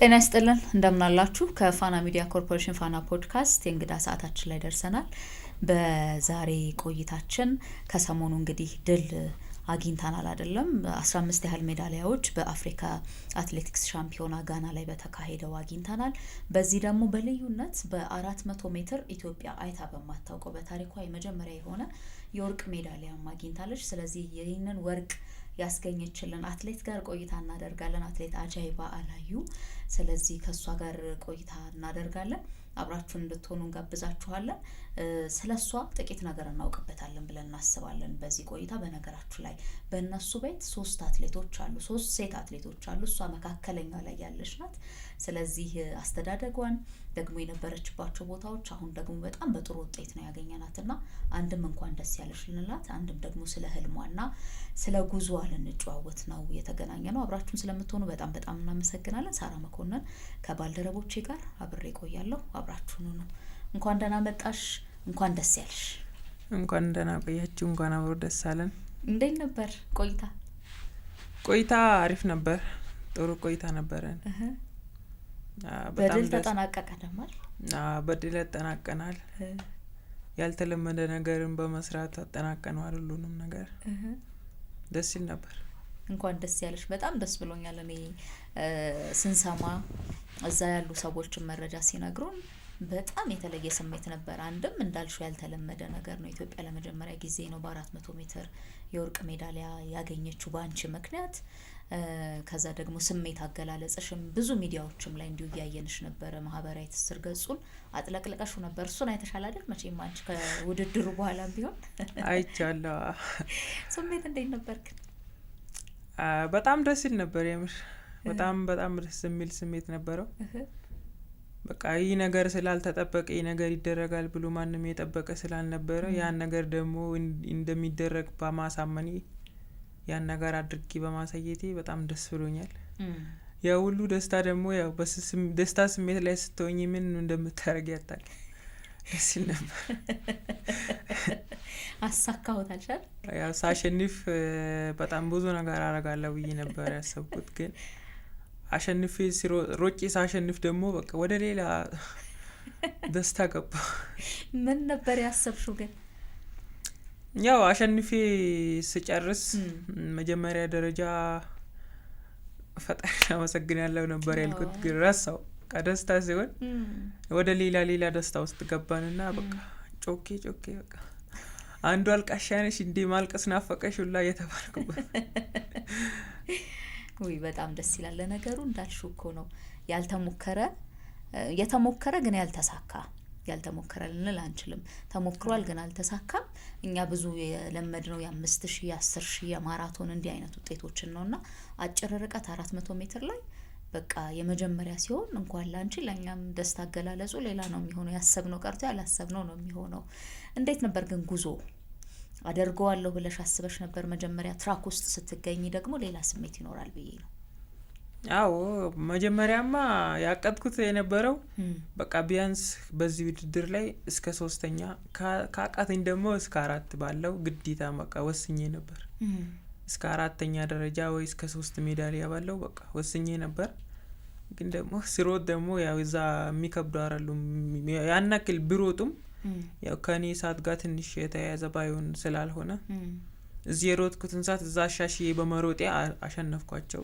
ጤና ይስጥልን እንደምን አላችሁ ከፋና ሚዲያ ኮርፖሬሽን ፋና ፖድካስት የእንግዳ ሰዓታችን ላይ ደርሰናል። በዛሬ ቆይታችን ከሰሞኑ እንግዲህ ድል አግኝተናል አይደለም 15 ያህል ሜዳሊያዎች በአፍሪካ አትሌቲክስ ሻምፒዮና ጋና ላይ በተካሄደው አግኝተናል። በዚህ ደግሞ በልዩነት በ400 ሜትር ኢትዮጵያ አይታ በማታውቀው በታሪኳ የመጀመሪያ የሆነ የወርቅ ሜዳሊያ አግኝታለች። ስለዚህ ይህንን ወርቅ ያስገኘችልን አትሌት ጋር ቆይታ እናደርጋለን። አትሌት አጃይባ አላዩ። ስለዚህ ከሷ ጋር ቆይታ እናደርጋለን። አብራችሁን እንድትሆኑ እንጋብዛችኋለን። ስለሷ ጥቂት ነገር እናውቅበታለን ብለን እናስባለን በዚህ ቆይታ። በነገራችሁ ላይ በእነሱ ቤት 3 አትሌቶች አሉ፣ 3 ሴት አትሌቶች አሉ። እሷ መካከለኛ ላይ ያለች ናት። ስለዚህ አስተዳደጓን ደግሞ የነበረችባቸው ቦታዎች አሁን ደግሞ በጣም በጥሩ ውጤት ነው ያገኘናትና አንድም እንኳን ደስ ያለሽ ልንላት፣ አንድም ደግሞ ስለ ህልሟና ስለ ጉዞዋ ልንጨዋወት ነው የተገናኘነው። አብራችሁን ስለምትሆኑ በጣም እናመሰግናለን። ሳራ መኮንን ከባልደረቦቼ ጋር አብሬ ቆያለሁ። አብራችሁን ነው። እንኳን ደህና መጣሽ፣ እንኳን ደስ ያለሽ። እንኳን ደህና ቆያችሁ። እንኳን አብሮ ደስ አለን። እንዴት ነበር ቆይታ? ቆይታ አሪፍ ነበር፣ ጥሩ ቆይታ ነበረን። በድል ተጠናቀቀ ደማል። በድል ተጠናቀናል። ያልተለመደ ነገርን በመስራት አጠናቀናል ሁሉንም ነገር። ደስ ይል ነበር። እንኳን ደስ ያለሽ። በጣም ደስ ብሎኛል። እኔ ስንሰማ እዛ ያሉ ሰዎችን መረጃ ሲነግሩን በጣም የተለየ ስሜት ነበር። አንድም እንዳልሽው ያልተለመደ ነገር ነው። ኢትዮጵያ ለመጀመሪያ ጊዜ ነው በ400 ሜትር የወርቅ ሜዳሊያ ያገኘችው በአንቺ ምክንያት። ከዛ ደግሞ ስሜት አገላለጽሽም ብዙ ሚዲያዎችም ላይ እንዲሁ ያየንሽ ነበር። ማህበራዊ ትስስር ገጹን አጥለቅልቀሽ ነበር። እሱን አይተሻል አይደል? መቼም አንቺ ከውድድሩ በኋላም ቢሆን አይቻለሁ። ስሜት እንዴት ነበር ግን? በጣም ደስ ይል ነበር የምር። በጣም ደስ የሚል ስሜት ነበረው። በቃ ይህ ነገር ስላልተጠበቀ ይህ ነገር ይደረጋል ብሎ ማንም የጠበቀ ስላልነበረ ያን ነገር ደግሞ እንደሚደረግ በማሳመኔ ያን ነገር አድርጌ በማሳየቴ በጣም ደስ ብሎኛል። ያው ሁሉ ደስታ ደግሞ ያው ደስታ ስሜት ላይ ስትሆኚ ምን እንደምታረጊ ያጣል። ደስ ይል ነበር። አሳካውታልሻል? ያው ሳሸንፍ በጣም ብዙ ነገር አረጋለሁ ብዬ ነበር ያሰብኩት፣ ግን አሸንፌ ሮጬ ሳሸንፍ ደግሞ በቃ ወደ ሌላ ደስታ ገባ። ምን ነበር ያሰብሽው ግን? ያው አሸንፌ ስጨርስ መጀመሪያ ደረጃ ፈጣሪ አመሰግናለሁ ነበር ያልኩት፣ ግን ረሳው። ከደስታ ሲሆን ወደ ሌላ ደስታ ውስጥ ገባንና በቃ ጮኬ በቃ አንዱ አልቃሻ ነሽ እንዴ ማልቀስ ናፈቀሽ ሁላ እየተባልኩበት። ወይ በጣም ደስ ይላል። ለነገሩ እንዳልሽው እኮ ነው የተሞከረ ግን ያልተሞከረ ልንል አንችልም። ተሞክሯል ግን አልተሳካም። እኛ ብዙ የለመድነው የ5000 የ10000 የማራቶን እንዲህ አይነት ውጤቶችን ነውና አጭር ርቀት 400 ሜትር ላይ በቃ የመጀመሪያ ሲሆን እንኳን ላንቺ ለኛም ደስታ አገላለጹ ሌላ ነው የሚሆነው። ያሰብነው ቀርቶ ያላሰብነው ነው የሚሆነው። እንዴት ነበር ግን ጉዞ? አደርገዋለሁ ብለሽ አስበሽ ነበር መጀመሪያ? ትራክ ውስጥ ስትገኝ ደግሞ ሌላ ስሜት ይኖራል ብዬ ነው። አዎ መጀመሪያማ ያቀድኩት የነበረው በቃ ቢያንስ በዚህ ውድድር ላይ እስከ 3ኛ ካቃተኝ ደግሞ እስከ 4 ባለው ግዴታ በቃ ወስኜ ነበር። እስከ 4ኛ ደረጃ ወይ እስከ 3 ሜዳሊያ ባለው በቃ ወስኜ ነበር። ግን ደግሞ ሲሮጥ ደግሞ ያው እዛ የሚከብደው አይደሉም። ያን ያክል ቢሮጡም ያው ከኔ ሰዓት ጋር ትንሽ የተያያዘ ባይሆን ስላልሆነ እዚህ የሮጥኩትን ሰዓት እዛ አሻሽዬ በመሮጤ አሸነፍኳቸው።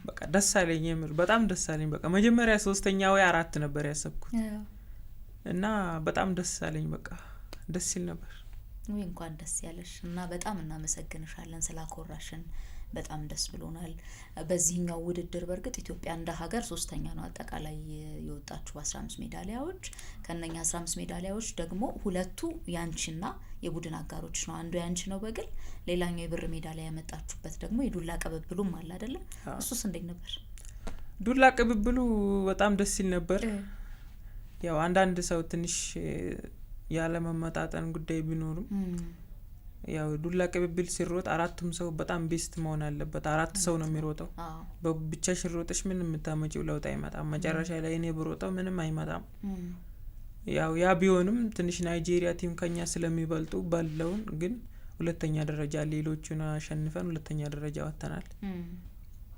በቃ ደስ አለኝ የምር በጣም ደስ አለኝ። በቃ መጀመሪያ 3ኛ ወይ 4 ነበር ያሰብኩት እና በጣም ደስ አለኝ። በቃ ደስ ይል ነበር። ወይ እንኳን ደስ ያለሽ እና በጣም እናመሰግንሻለን ስላኮራሽን። በጣም ደስ ብሎናል። በዚህኛው ውድድር በርግጥ ኢትዮጵያ እንደ ሀገር 3ኛ ነው አጠቃላይ የወጣችው በ15 ሜዳሊያዎች። ከነኛ 15 ሜዳሊያዎች ደግሞ 2ቱ ያንቺና የቡድን አጋሮች ነው። አንዱ ያንቺ ነው በግል፣ ሌላኛው የብር ሜዳሊያ ያመጣችሁበት ደግሞ የዱላ ቅብብሉም አለ አይደለ? እሱስ እንዴት ነበር? ዱላ ቅብብሉ በጣም ደስ ይል ነበር። ያው አንዳንድ ሰው ትንሽ ያለ መመጣጠን ጉዳይ ቢኖርም ያው ዱላ ቅብብል ሲሮጥ 4ቱም ሰው በጣም ቤስት መሆን አለበት። 4 ሰው ነው የሚሮጠው። በብቻሽ ሮጠሽ ምን የምታመጪው ለውጥ አይመጣም። መጨረሻ ላይ እኔ ብሮጠው ምንም አይመጣም። ያው ያ ቢሆንም ትንሽ ናይጄሪያ ቲም ከኛ ስለሚበልጡ ባለውን ግን 2ኛ ደረጃ ሌሎቹን አሸንፈን 2ኛ ደረጃ ወጥተናል።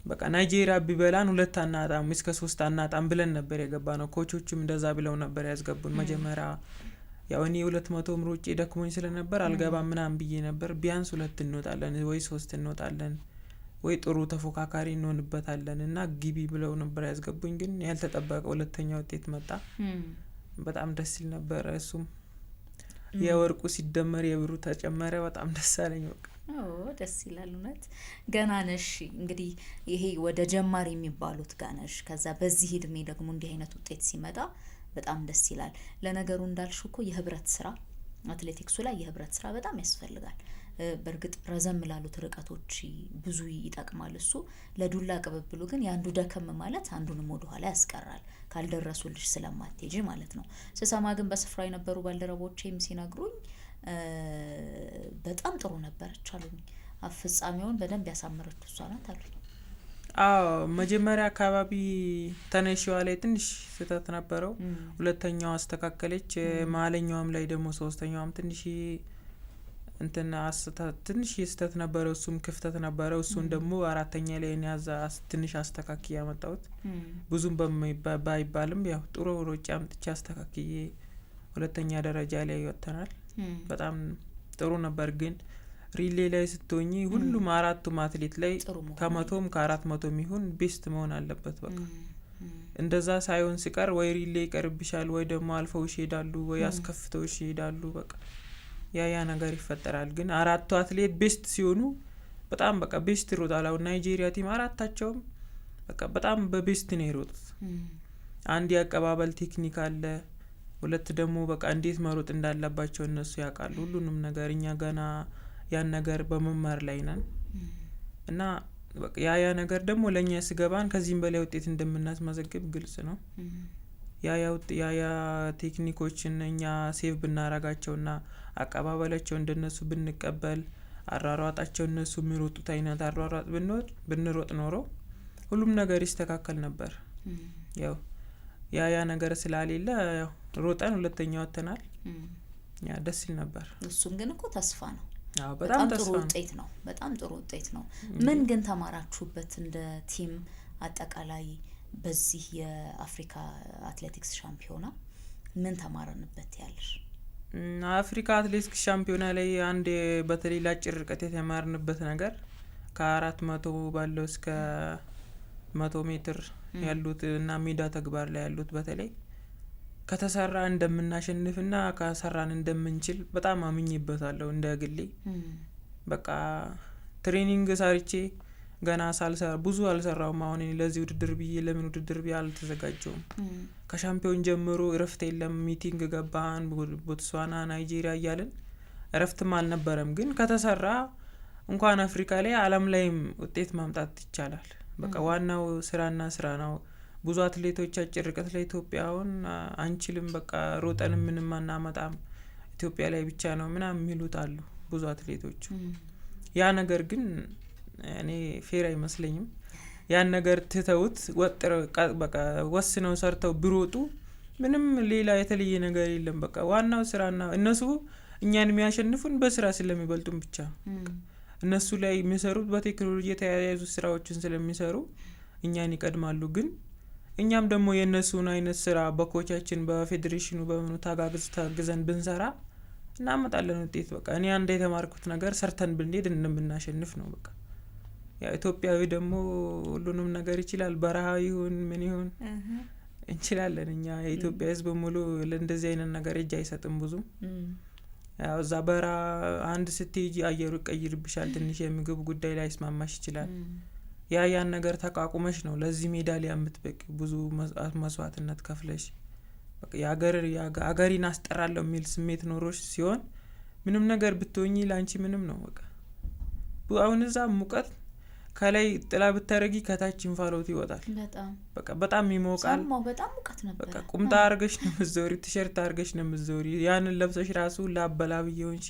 በቃ ናይጄሪያ ቢበላን 2 አናጣም እስከ 3 አናጣም ብለን ነበር የገባነው። ኮቾቹም እንደዛ ብለው ነበር ያስገቡን መጀመሪያ። ያው እኔ 200 ሮጬ ደክሞኝ ስለነበር አልገባም ምናምን ብዬ ነበር። ቢያንስ 2 እንወጣለን ወይ 3 እንወጣለን ወይ ጥሩ ተፎካካሪ እንሆንበታለን እና ግቢ ብለው ነበር ያስገቡኝ። ግን ያልተጠበቀ ሁለተኛ ውጤት መጣ። በጣም ደስ ይል ነበር። እሱም የወርቁ ሲደመር የብሩ ተጨመረ። በጣም ደስ አለኝ። በቃ ደስ ይላል እውነት። ገና ነሽ እንግዲህ ይሄ ወደ ጀማሪ የሚባሉት ጋነሽ። ከዛ በዚህ እድሜ ደግሞ እንዲህ አይነት ውጤት ሲመጣ በጣም ደስ ይላል። ለነገሩ እንዳልሽው እኮ የህብረት ስራ አትሌቲክሱ ላይ የህብረት ስራ በጣም ያስፈልጋል። በእርግጥ ረዘም ላሉት ርቀቶች ብዙ ይጠቅማል እሱ። ለዱላ ቅብብሉ ግን ያንዱ ደከም ማለት አንዱንም ወደ ኋላ ያስቀራል ካልደረሱልሽ ስለማትሄጂ ማለት ነው። ስሰማ ግን በስፍራ የነበሩ ባልደረቦቼም ሲነግሩኝ በጣም ጥሩ ነበረች አሉኝ። ፍጻሜውን በደንብ ያሳመረችው እሷ ናት አሉኝ። መጀመሪያ አካባቢ ተነሽዋ ላይ ትንሽ ስህተት ነበረው። ሁለተኛው አስተካከለች። መሀለኛውም ላይ ደግሞ ሶስተኛውም ትንሽ ትንሽ ስህተት ነበረው። እሱም ክፍተት ነበረው። እሱን ደግሞ አራተኛ ላይ ያዛ ትንሽ አስተካክዬ ያመጣሁት ብዙም ባይባልም ያው ጥሩ ሮጬ አምጥቼ አስተካክዬ ሁለተኛ ደረጃ ላይ ወጥተናል። በጣም ጥሩ ነበር። ግን ሪሌ ላይ ስትሆኚ ሁሉም አራቱም አትሌት ላይ ከ100ም ከ400 ይሁን ቤስት መሆን አለበት። በቃ እንደዛ ሳይሆን ሲቀር ወይ ሪሌ ይቀርብሻል ወይ ደግሞ አልፈውሽ ይሄዳሉ ወይ አስከፍተውሽ ይሄዳሉ። በቃ ያ ነገር ይፈጠራል። ግን አራቱ አትሌት ቤስት ሲሆኑ በጣም በቃ ቤስት ይሮጣሉ። ናይጄሪያ ቲም አራታቸውም በቃ በጣም በቤስት ነው ይሮጡት። አንድ ያቀባበል ቴክኒክ አለ፣ ሁለት ደግሞ በቃ እንዴት መሮጥ እንዳለባቸው እነሱ ያውቃሉ ሁሉንም ነገር። እኛ ገና ያን ነገር በመማር ላይ ነን እና በቃ ያ ነገር ደግሞ ለኛ ሲገባን ከዚህም በላይ ውጤት እንደምናስመዘግብ ግልጽ ነው። ያ ቴክኒኮችን እኛ ሴቭ ብናረጋቸውና አቀባበላቸው እንደነሱ ብንቀበል አራራጣቸው እነሱ የሚሮጡት አይነት አራራጥ ብንሮጥ ኖሮ ሁሉም ነገር ይስተካከል ነበር። ያው ያ ነገር ስላሌለ ያው ሮጠን ሁለተኛ ወጥተናል። ያ ደስ ይል ነበር። እሱም ግን እኮ ተስፋ ነው። በጣም ጥሩ ውጤት ነው። በጣም ጥሩ ውጤት ነው። ምን ግን ተማራችሁበት እንደ ቲም አጠቃላይ በዚህ የአፍሪካ አትሌቲክስ ሻምፒዮና ምን ተማረንበት ያለሽ? አፍሪካ አትሌቲክስ ሻምፒዮና ላይ አንድ በተለይ ለአጭር ርቀት የተማርንበት ነገር ከ400 ባለው እስከ 100 ሜትር ያሉት እና ሜዳ ተግባር ላይ ያሉት በተለይ ከተሰራ እንደምናሸንፍና ከሰራን እንደምንችል በጣም አምኜበታለሁ እንደ ግሌ። በቃ ትሬኒንግ ሰርቼ ገና ሳልሰራ ብዙ አልሰራውም። አሁን ለዚህ ውድድር ብዬ ለምን ውድድር ብዬ አልተዘጋጀውም። ከሻምፒዮን ጀምሮ እረፍት የለም። ሚቲንግ ገባን ቦትስዋና ናይጄሪያ እያልን እረፍትም አልነበረም። ግን ከተሰራ እንኳን አፍሪካ ላይ ዓለም ላይም ውጤት ማምጣት ይቻላል። በቃ ዋናው ስራና ስራ ነው። ብዙ አትሌቶች አጭር ርቀት ላይ ኢትዮጵያውን አንችልም በቃ ሮጠን ምንም አናመጣም ኢትዮጵያ ላይ ብቻ ነው ምናምን የሚሉት አሉ ብዙ አትሌቶች። ያ ነገር ግን እኔ ፌር አይመስለኝም። ያን ነገር ትተውት ወጥረው በቃ ወስነው ሰርተው ቢሮጡ ምንም ሌላ የተለየ ነገር የለም። በቃ ዋናው ስራና እነሱ እኛን የሚያሸንፉን በስራ ስለሚበልጡን ብቻ። እነሱ ላይ የሚሰሩት በቴክኖሎጂ የተያያዙ ስራዎችን ስለሚሰሩ እኛን ይቀድማሉ። ግን እኛም ደግሞ የነሱን አይነት ስራ በኮቻችን በፌዴሬሽኑ በመኑ ታግዘን ብንሰራ እናመጣለን ውጤት። በቃ እኔ አንድ የተማርኩት ነገር ሰርተን ብንሄድ እንደምናሸንፍ ነው። በቃ ያ ኢትዮጵያዊ ደግሞ ሁሉንም ነገር ይችላል። በረሃ ይሁን ምን ይሁን እንችላለን። እኛ የኢትዮጵያ ሕዝብ ሙሉ ለእንደዚህ አይነት ነገር እጅ አይሰጥም ብዙም። ያው እዛ በረሃ አንድ ስትሄጂ አየሩ ይቀይርብሻል። ትንሽ የምግብ ጉዳይ ላይ ስማማሽ ይችላል። ያን ነገር ተቋቁመሽ ነው ለዚህ ሜዳሊያ የምትበቂ። ብዙ መስዋዕትነት ከፍለሽ በቃ የአገሪን አስጠራለሁ የሚል ስሜት ኖሮሽ ሲሆን ምንም ነገር ብትሆኚ ላንቺ ምንም ነው። በቃ አሁን እዛ ሙቀት ከላይ ጥላ ብታረጊ ከታች እንፋሎት ይወጣል። በቃ በጣም ይሞቃል። በጣም ሙቀት ነበር። በቃ ቁምጣ አርገሽ ነው ምትዞሪ፣ ቲሸርት አርገሽ ነው ምትዞሪ። ያንን ለብሰሽ ራሱ ላበላብ ይሆንሽ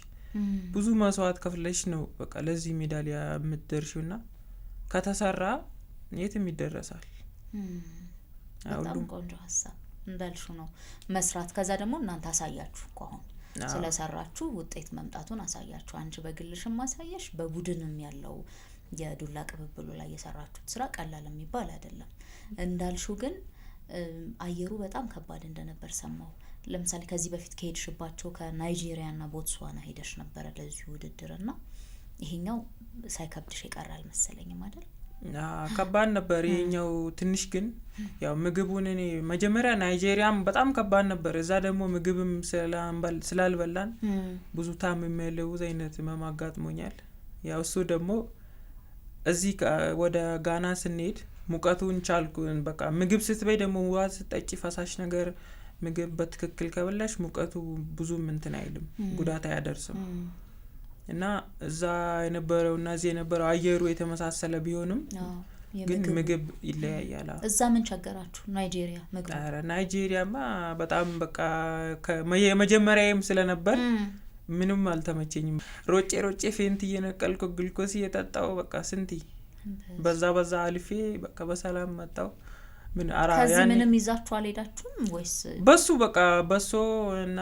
ብዙ መስዋዕት ከፍለሽ ነው በቃ ለዚህ ሜዳሊያ የምትደርሺውና ከተሰራ የትም ይደረሳል። በጣም ቆንጆ ሀሳብ እንዳልሽው ነው መስራት። ከዛ ደግሞ እናንተ አሳያችሁ እኮ አሁን ስለሰራችሁ ውጤት መምጣቱን አሳያችሁ። አንቺ በግልሽም ማሳየሽ፣ በቡድንም ያለው የዱላ ቅብብሉ ላይ የሰራችሁት ስራ ቀላል የሚባል አይደለም። እንዳልሽው ግን አየሩ በጣም ከባድ እንደነበር ሰማሁ። ለምሳሌ ከዚህ በፊት ከሄድሽባቸው ከናይጄሪያና ቦትስዋና ሄደሽ ነበር ለዚህ ውድድርና ይሄኛው ሳይከብድሽ ይቀር አልመሰለኝም አይደል? ከባድ ነበር ይሄኛው ትንሽ። ግን ያው ምግቡን እኔ መጀመሪያ ናይጄሪያም በጣም ከባድ ነበር። እዛ ደግሞ ምግብም ስላልበላን ብዙ ታምሜያለሁ። አይነት ህመም አጋጥሞኛል። ያው እሱ ደግሞ እዚህ ወደ ጋና ስንሄድ ሙቀቱን ቻልኩን። በቃ ምግብ ስትበይ ደግሞ ውሃ ስትጠጪ ፈሳሽ ነገር ምግብ በትክክል ከበላሽ ሙቀቱ ብዙም እንትን አይልም፣ ጉዳት አያደርስም። እና እዛ የነበረውና እዚህ የነበረው አየሩ የተመሳሰለ ቢሆንም ግን ምግብ ይለያያል። እዛ ምን ቸገራችሁ? ናይጄሪያ ምግብ? አረ ናይጄሪያማ በጣም በቃ የመጀመሪያዬም ስለነበር ምንም አልተመቸኝም። ሮጬ ፌንት እየነቀልኩ ግልኮስ እየጠጣው በቃ ስንት በዛ አልፌ በቃ በሰላም መጣው። ምን ከዚህ ምንም ይዛችሁ አልሄዳችሁም ወይስ? በሶ እና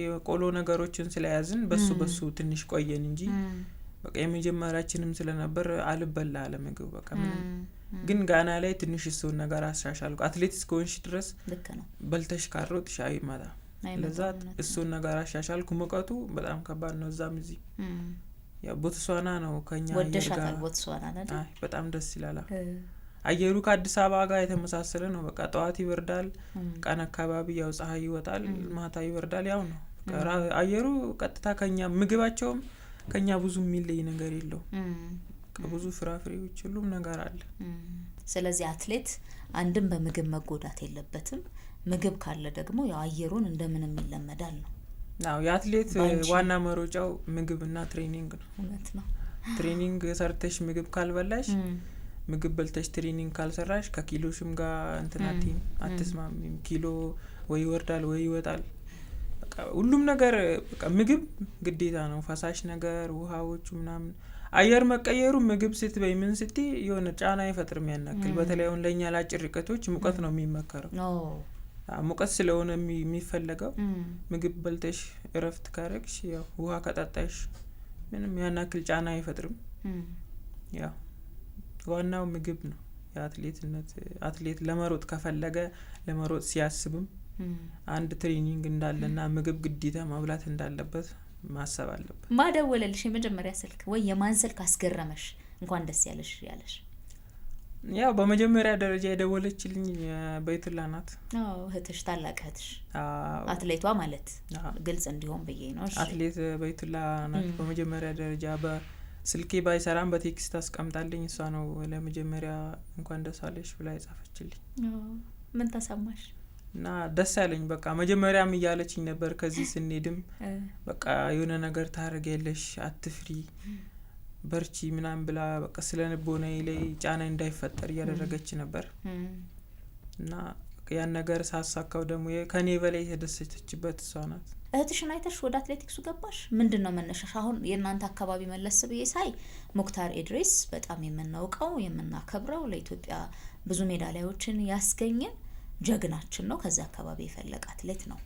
የቆሎ ነገሮችን ስለያዝን በሱ ትንሽ ቆየን እንጂ በቃ የመጀመሪያችንም ስለነበር አልበላ አለ ምግብ በቃ ምንም። ግን ጋና ላይ ትንሽ እሱን ነገር አሻሻልኩ። አትሌቲክስ ኮንሽ ድረስ ልክ ነው በልተሽ ካሮጥሽ አይመጣ። ለዛ እሱን ነገር አሻሻልኩ። ሙቀቱ በጣም ከባድ ነው እዛም እዚህ። ያ ቦትስዋና ነው ከኛ ወደሻታል? ቦትስዋና አይደል? አይ በጣም ደስ ይላል። አየሩ ከአዲስ አበባ ጋር የተመሳሰለ ነው። በቃ ጠዋት ይወርዳል፣ ቀን አካባቢ ያው ፀሐይ ይወጣል፣ ማታ ይወርዳል። ያው ነው አየሩ ቀጥታ ከኛ። ምግባቸውም ከኛ ብዙ የሚለይ ነገር የለው። ከብዙ ፍራፍሬዎች ሁሉም ነገር አለ። ስለዚህ አትሌት አንድም በምግብ መጎዳት የለበትም። ምግብ ካለ ደግሞ ያው አየሩን እንደምንም ይለመዳል ነው። አዎ የአትሌት ዋና መሮጫው ምግብና ትሬኒንግ ነው። እውነት ነው። ትሬኒንግ ሰርተሽ ምግብ ካልበላሽ ምግብ በልተሽ ትሬኒንግ ካልሰራሽ ከኪሎሽም ጋር እንትናቲ አትስማሚም። ኪሎ ወይ ይወርዳል ወይ ይወጣል። በቃ ሁሉም ነገር በቃ ምግብ ግዴታ ነው። ፈሳሽ ነገር ውሃዎቹ ምናምን አየር መቀየሩ ምግብ ስትበይ ምን ስትይ የሆነ ጫና አይፈጥርም ያናክል። በተለይ አሁን ለኛ ለአጭር ርቀቶች ሙቀት ነው የሚመከረው። ሙቀት ስለሆነ የሚፈለገው ምግብ በልተሽ እረፍት ካረግሽ ያው ውሃ ከጠጣሽ ምንም ያናክል ጫና አይፈጥርም። ያው ዋናው ምግብ ነው። የአትሌትነት አትሌት ለመሮጥ ከፈለገ ለመሮጥ ሲያስብም አንድ ትሬኒንግ እንዳለና ምግብ ግዴታ ማብላት እንዳለበት ማሰብ አለበት። ማደወለልሽ የመጀመሪያ ስልክ ወይ የማን ስልክ አስገረመሽ? እንኳን ደስ ያለሽ ያለሽ? ያው በመጀመሪያ ደረጃ የደወለችልኝ በይቱላ ናት። እህትሽ፣ ታላቅ እህትሽ አትሌቷ ማለት ግልጽ እንዲሆን ብዬ ነው። እሺ አትሌት በይቱላ ናት በመጀመሪያ ደረጃ። በስልኬ ባይሰራም በቴክስት አስቀምጣልኝ እሷ ነው ለመጀመሪያ እንኳን ደስ አለሽ ብላ የጻፈችልኝ። ምን ተሰማሽ? እና ደስ ያለኝ በቃ መጀመሪያም እያለችኝ ነበር ከዚህ ስንሄድም በቃ የሆነ ነገር ታረጋለሽ፣ አትፍሪ፣ በርቺ ምናምን ብላ በቃ ስለነበነኝ ላይ ጫና እንዳይፈጠር እያደረገች ነበር። እና ያን ነገር ሳሳካው ደግሞ ከኔ በላይ የተደሰተችበት እሷ ናት። እህትሽን አይተሽ ወደ አትሌቲክሱ ገባሽ? ምንድነው መነሻሽ? አሁን የእናንተ አካባቢ መለስ ብዬ ሳይ ሙክታር ኢድሪስ በጣም የምናውቀው የምናከብረው ለኢትዮጵያ ብዙ ሜዳሊያዎችን ያስገኘ ጀግናችን ነው። ከዛ አካባቢ የፈለቀ አትሌት ነው።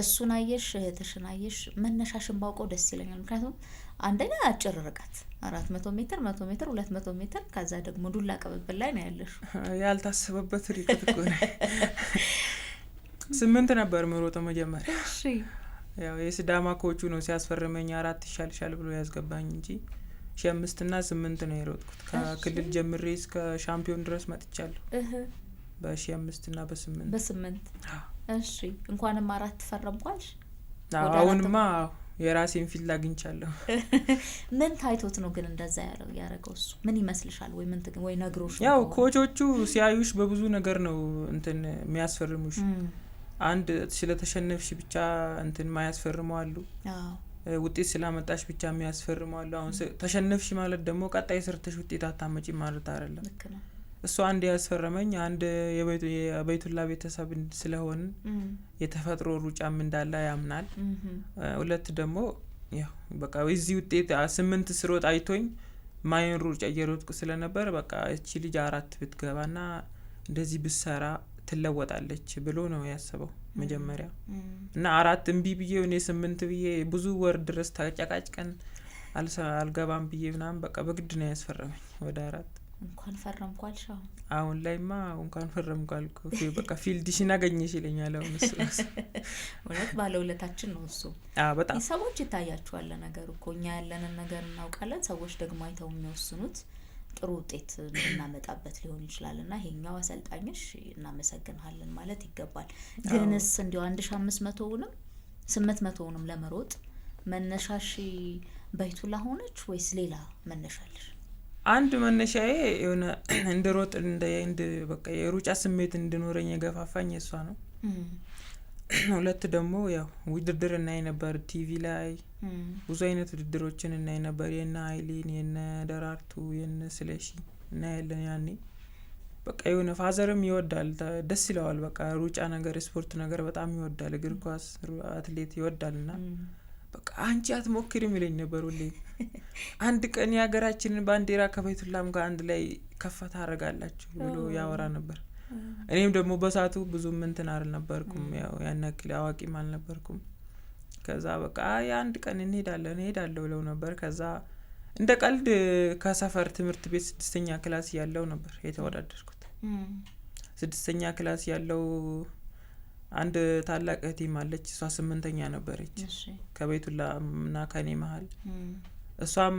እሱን አየሽ፣ እህትሽን አየሽ። መነሻሽን ባውቀው ደስ ይለኛል። ምክንያቱም አንደኛ አጭር ርቀት 400 ሜትር፣ 100 ሜትር፣ 200 ሜትር ከዛ ደግሞ ዱላ ቅብብል ላይ ነው ያለሽ። ያልታሰበበት ርቀት እኮ ነው። 8 ነበር ምሮጠው መጀመሪያ። እሺ ያው የሲዳማ ኮቹ ነው ሲያስፈርመኝ 4 ይሻልሻል ብሎ ያስገባኝ እንጂ 5 እና 8 ነው የሮጥኩት። ከክልል ጀምሬ እስከ ሻምፒዮን ድረስ መጥቻለሁ። በ5 እና በ8 እሺ እንኳንም 4 ፈረምኳልሽ። አሁንማ የራሴን ፊት ላግኝቻለሁ። ምን ታይቶት ነው ግን እንደዛ ያረጋው? እሱ ምን ይመስልሻል? ወይ ምን ወይ ነግሮሽ? ያው ኮቾቹ ሲያዩሽ በብዙ ነገር ነው እንትን የሚያስፈርሙሽ። አንድ ስለተሸነፍሽ ብቻ እንትን ማያስፈርሙ አሉ። ውጤት ስላመጣሽ ብቻ የሚያስፈርሙ አሉ። አሁን ተሸነፍሽ ማለት ደግሞ ቀጣይ ሰርተሽ ውጤት አታመጪ ማለት አይደለም። ልክ ነው። እሱ አንድ ያስፈረመኝ አንድ የበይቱላ ቤተሰብ ስለሆነ የተፈጥሮ ሩጫም እንዳለ ያምናል። ሁለት ደግሞ ያው በቃ እዚህ ውጤት 8 ስሮጥ አይቶኝ ማይን ሩጫ እየሮጥኩ ስለነበር በቃ እቺ ልጅ 4 ብትገባና እንደዚህ ብትሰራ ትለወጣለች ብሎ ነው ያሰበው መጀመሪያ። እና 4 እምቢ ብዬ እኔ 8 ብዬ ብዙ ወር ድረስ ተጨቃጭቀን አልገባም ብዬ ምናምን በቃ በግድ ነው ያስፈረመኝ ወደ 4 እንኳን ፈረምኩ አልሻው አሁን ላይማ እንኳን ፈረምኩ አልኩ በቃ ፊልድሽን አገኘሽ ይለኛል አሁን እሱ ወለት ባለውለታችን ነው እሱ በጣም ሰዎች ይታያቸዋል ነገር እኮ እኛ ያለንን ነገር እናውቃለን ሰዎች ደግሞ አይተው የሚወስኑት ጥሩ ውጤት እናመጣበት ሊሆን ይችላልና ይሄኛው አሰልጣኝሽ እናመሰግናለን ማለት ይገባል ግንስ እንዲው 1500ውንም 800ውንም ለመሮጥ መነሻሽ በይቱላ ሆነች ወይስ ሌላ መነሻለሽ አንድ መነሻዬ የሆነ እንደሮጥ እንደ በቃ የሩጫ ስሜት እንድኖረኝ የገፋፋኝ እሷ ነው ሁለት ደግሞ ያው ውድድር እና የነበር ቲቪ ላይ ብዙ አይነት ውድድሮችን እና የነበር የና አይሊን የነ ደራርቱ የነ ስለሺ እና ያለን ያኔ በቃ የሆነ ፋዘርም ይወዳል ደስ ይለዋል በቃ ሩጫ ነገር ስፖርት ነገር በጣም ይወዳል እግር ኳስ አትሌት ይወዳልና በቃ አንቺ አትሞክሪም ይለኝ ነበር ሁሌ አንድ ቀን የሀገራችንን ባንዲራ ከበይቱላም ጋር አንድ ላይ ከፈታ አረጋላችሁ ብሎ ያወራ ነበር እኔም ደግሞ በሳቱ ብዙም እንትን አልነበርኩም ያው ያነክል አዋቂም አልነበርኩም ከዛ በቃ አንድ ቀን እንሄዳለን ብለው ነበር ከዛ እንደ ቀልድ ከሰፈር ትምህርት ቤት 6ኛ ክላስ ያለው ነበር የተወዳደርኩት 6ኛ ክላስ ያለው አንድ ታላቅ እህቴም አለች እሷ 8ኛ ነበረች ከበይቱላና ከኔ መሃል እሷም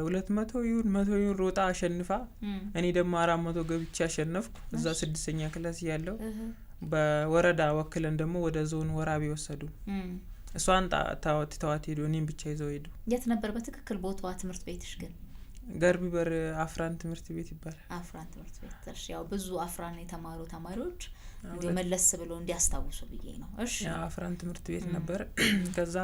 200 ይሁን 100 ይሁን ሮጣ አሸንፋ እኔ ደግሞ 400 ገብቼ አሸነፍኩ እዛ 6ኛ ክላስ ያለው በወረዳ ወክለን ደግሞ ወደ ዞን ወራቢ ወሰዱ እሷን ታዋት ሄዱ እኔም ብቻ ይዘው ሄዱ የት ነበር በትክክል ቦታዋ ትምህርት ቤትሽ ግን ገርቢ በር አፍራን ትምህርት ቤት ይባላል አፍራን ትምህርት ቤት እሺ ያው ብዙ አፍራን የተማሩ ተማሪዎች እንደመለስ ብሎ እንዲያስታውሱ ብዬ ነው እሺ አፍራን ትምህርት ቤት ነበር ከዛ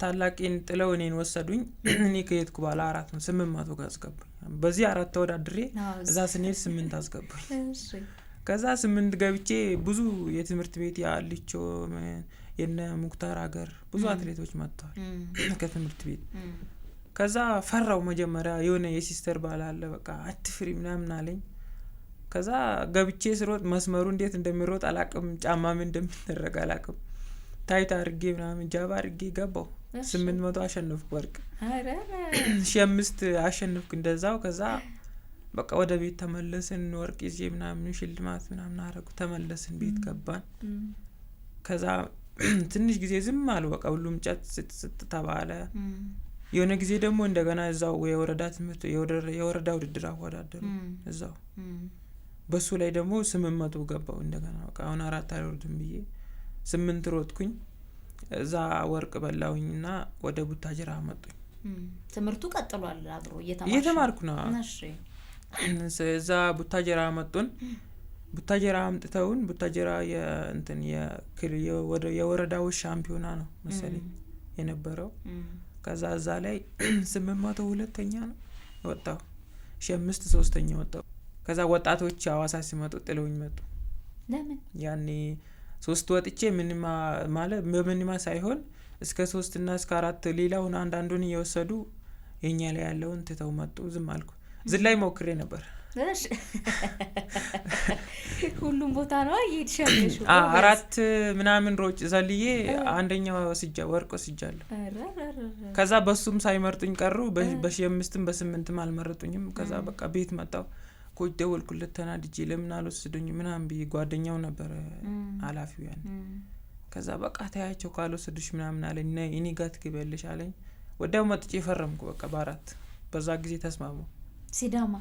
ታላቂን ጥለው እኔን ወሰዱኝ እኔ ከየትኩ ባላ 800 ጋር አስገቡኝ በዚህ 4 ተወዳድሬ እዛ ስኔል 8 አስገቡኝ እሺ ከዛ 8 ገብቼ ብዙ የትምህርት ቤት ያልቾ የነ ሙክታር ሀገር ብዙ አትሌቶች መጥተዋል ከትምህርት ቤት ከዛ ፈራው መጀመሪያ የሆነ የሲስተር ባላ አለ በቃ አትፍሪ ምናምን አለኝ ከዛ ገብቼ ስሮጥ መስመሩ እንዴት እንደሚሮጥ አላቅም ጫማ ምን እንደሚደረግ አላቅም ታይታ አርጌ ምናምን ጃባ አርጌ ገባው 800 አሸነፍኩ ወርቅ አረረ 5 አሸነፍኩ እንደዛው ከዛ በቃ ወደ ቤት ተመለስን ወርቅ ይዤ ምናምን ሽልማት ምናምን አረኩ ተመለስን ቤት ገባን ከዛ ትንሽ ጊዜ ዝም አሉ በቃ ሁሉም ጨት ተባለ የሆነ ጊዜ ደግሞ እንደገና እዛው የወረዳ ትምህርት የወረዳ ውድድር አወዳደሩ እዛው በሱ ላይ ደግሞ 800 ገባው እንደገና በቃ አሁን 4 አልወርድም ብዬ 8 ሮጥኩኝ እዛ ወርቅ በላውኝና ወደ ቡታጅራ አመጡኝ ትምህርቱ ቀጥሏል አብሮ እየተማርኩ ነው እሺ እዛ ቡታጅራ አመጡን ቡታጅራ አምጥተውን ቡታጅራ የእንትን የወረዳው ሻምፒዮና ነው መሰለኝ የነበረው ከዛ እዛ ላይ 800 ሁለተኛ ነው ወጣው 5 ሶስተኛ ወጣው ከዛ ወጣቶች አዋሳ ሲመጡ ጥለውኝ መጡ ለምን ያኔ 3 ወጥቼ ምንማ ማለት በምንማ ሳይሆን እስከ 3 እና እስከ 4 ሌላውን አንዳንዱን እየወሰዱ የኛ ላይ ያለውን ትተው መጡ ዝም አልኩ ዝላይ ሞክሬ ነበር እሺ ሁሉም ቦታ ነው ይይድሻለሽ 4 ምናምን ሮጭ ዘልዬ አንደኛው ወርቅ ወስጃለሁ ከዛ በሱም ሳይመርጡኝ ቀሩ በ5ም በ8ም አልመረጡኝም ከዛ በቃ ቤት መጣው ኮጅ ደወልኩለት ተናድጄ ለምን አልወሰዱኝ ምናምን ቢ ጓደኛው ነበር አላፊው ያን ከዛ በቃ ታያቸው ካልወሰዱሽ ምናምን አለኝ እኔ ጋር ትገበልሽ አለኝ ወዲያው መጥቼ ፈረምኩ በቃ በ4 በዛ ጊዜ ተስማሙ ሲዳማ